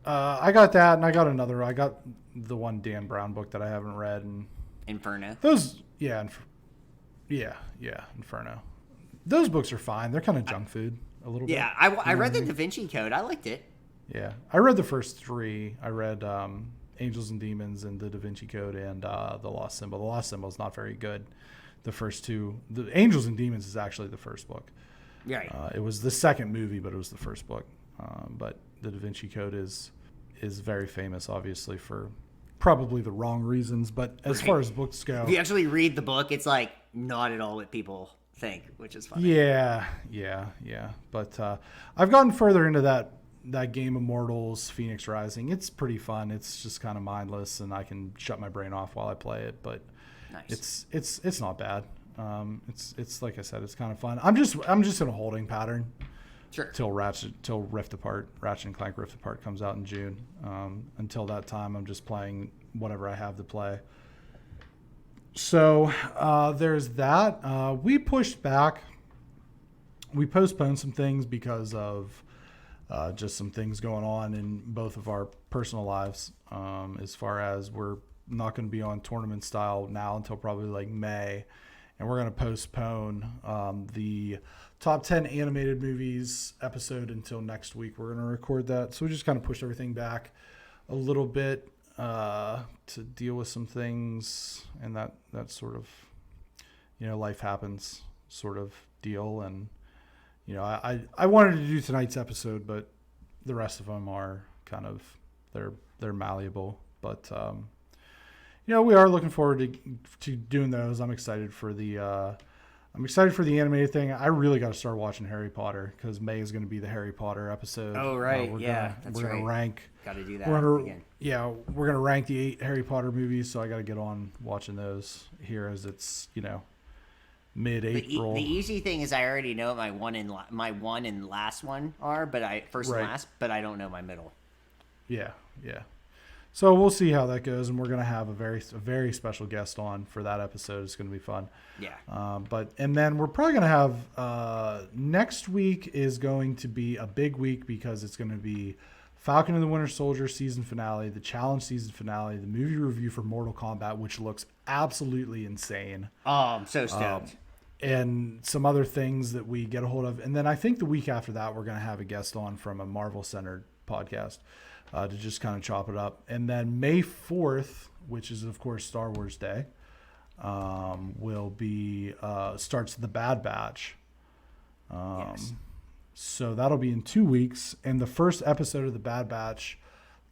I got that, and I got another. I got the one Dan Brown book that I haven't read. And Inferno. Those, Inferno. Those books are fine. They're kind of junk food a little bit. Yeah, I read the Da Vinci Code. I liked it. Yeah, I read the first three. I read Angels and Demons and the Da Vinci Code and The Lost Symbol. The Lost Symbol is not very good. The first two, the Angels and Demons is actually the first book. Right. It was the second movie, but it was the first book. But the Da Vinci Code is very famous, obviously, for probably the wrong reasons. But as far as books go, if you actually read the book, it's not at all what people think, which is funny. Yeah. But I've gotten further into that game, Immortals Phoenix Rising. It's pretty fun. It's just kind of mindless, and I can shut my brain off while I play it. But nice. It's not bad. It's like I said, it's kind of fun. I'm just in a holding pattern. Sure. Till Ratchet and Clank Rift Apart comes out in June. Until that time, I'm just playing whatever I have to play. So there's that. We pushed back. We postponed some things because of just some things going on in both of our personal lives. As far as we're not going to be on tournament style now until probably May. And we're going to postpone the top 10 animated movies episode until next week. We're going to record that. So we just kind of pushed everything back a little bit to deal with some things and that sort of, life happens sort of deal. And, I wanted to do tonight's episode, but the rest of them are kind of, they're malleable. But, we are looking forward to doing those. I'm excited for the animated thing. I really got to start watching Harry Potter because May is going to be the Harry Potter episode. Oh right, we're gonna rank. Got to do that again. Yeah, we're gonna rank the 8 Harry Potter movies. So I got to get on watching those here as it's mid-April. The easy thing is I already know my one and last one are, but first and last, but I don't know my middle. Yeah. So we'll see how that goes, and we're gonna have a very special guest on for that episode. It's gonna be fun. Yeah. And then we're probably gonna have next week is going to be a big week because it's gonna be Falcon and the Winter Soldier season finale, the challenge season finale, the movie review for Mortal Kombat, which looks absolutely insane. Oh, I'm so stoked. And some other things that we get a hold of, and then I think the week after that we're gonna have a guest on from a Marvel-centered podcast. To just kind of chop it up. And then May 4th, which is, of course, Star Wars Day, will be starts the Bad Batch. Yes. So that'll be in 2 weeks. And the first episode of the Bad Batch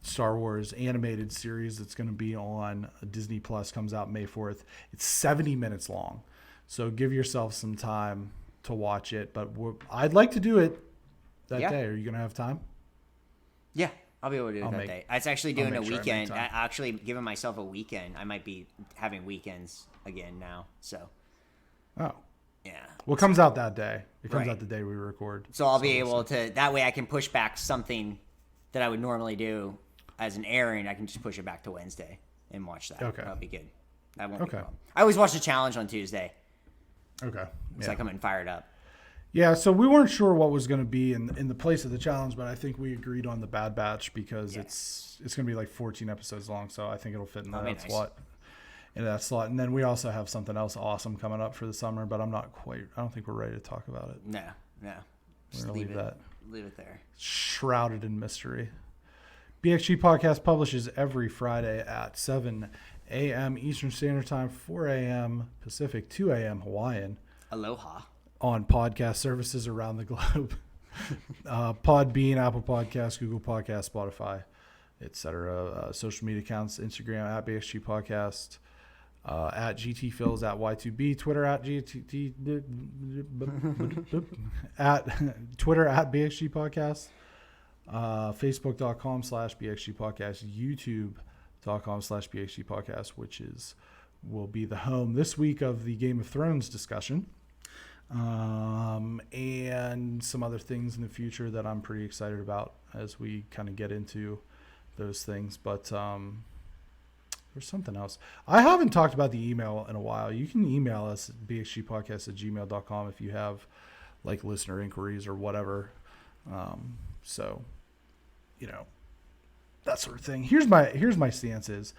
Star Wars animated series that's going to be on Disney Plus comes out May 4th. It's 70 minutes long. So give yourself some time to watch it. But I'd like to do it that day. Are you going to have time? Yeah. I'll be able to do it that day. It's actually doing a weekend. Actually giving myself a weekend. I might be having weekends again now. So. Oh. Yeah. Well, it comes out that day. It comes out the day we record. So I'll be able to. That way, I can push back something that I would normally do as an airing. I can just push it back to Wednesday and watch that. Okay. That'll be good. That won't be a problem. I always watch the challenge on Tuesday. Okay. It's like I'm in fired up. Yeah, so we weren't sure what was going to be in the place of the challenge, but I think we agreed on the Bad Batch because it's going to be 14 episodes long, so I think it'll fit in that slot. into that slot. And then we also have something else awesome coming up for the summer, but I don't think we're ready to talk about it. No. We're Just going to leave that. Leave it there. Shrouded in mystery. BXG Podcast publishes every Friday at 7 a.m. Eastern Standard Time, 4 a.m. Pacific, 2 a.m. Hawaiian. Aloha. On podcast services around the globe. Podbean, Apple Podcasts, Google Podcasts, Spotify, etc. Social media accounts, Instagram at BXG Podcast, at GTFills, at Y2B, Twitter at GTT, at Twitter at BXG Podcast, Facebook.com/BXG Podcast, YouTube.com/BXG Podcast, which will be the home this week of the Game of Thrones discussion. And some other things in the future that I'm pretty excited about as we kind of get into those things. But there's something else. I haven't talked about the email in a while. You can email us at bxgpodcast@gmail.com if you have like listener inquiries or whatever. So, that sort of thing. Here's my stance is,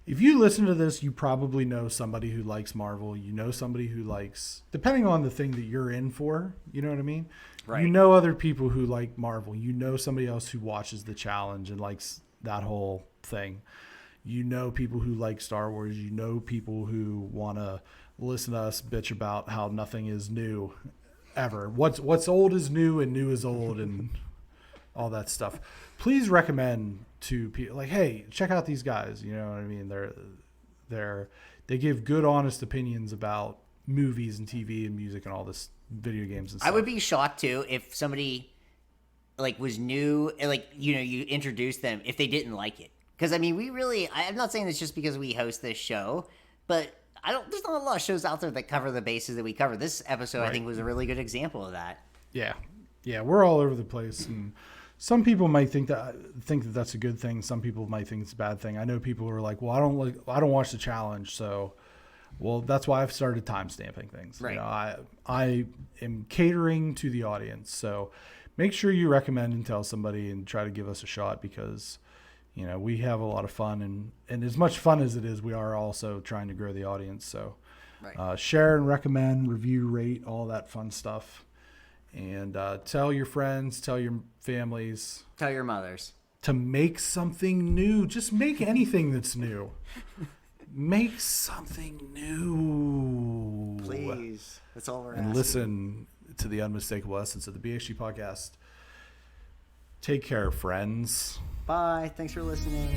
if you listen to this, you probably know somebody who likes Marvel. You know somebody who likes, depending on the thing that you're in for, you know what I mean? Right. You know other people who like Marvel. You know somebody else who watches The Challenge and likes that whole thing. You know people who like Star Wars. You know people who want to listen to us bitch about how nothing is new ever. What's old is new and new is old and all that stuff. Please recommend to people, like, hey, check out these guys. You know what I mean? They give good, honest opinions about movies and TV and music and all this video games and stuff. I would be shocked too if somebody was new, you introduced them if they didn't like it. Because I'm not saying this just because we host this show, but there's not a lot of shows out there that cover the bases that we cover. This episode, right, I think, was a really good example of that. Yeah, we're all over the place, and some people might think that that's a good thing. Some people might think it's a bad thing. I know people who are like, well, I don't watch The Challenge, so, well, that's why I've started time-stamping things. Right. I am catering to the audience, so make sure you recommend and tell somebody and try to give us a shot, because we have a lot of fun, and as much fun as it is, we are also trying to grow the audience. So right. Share and recommend, review, rate, all that fun stuff. And tell your friends, tell your families. Tell your mothers. To make something new. Just make anything that's new. Make something new. Please. That's all we're asking. And listen to the unmistakable essence of the BXG Podcast. Take care, friends. Bye. Thanks for listening.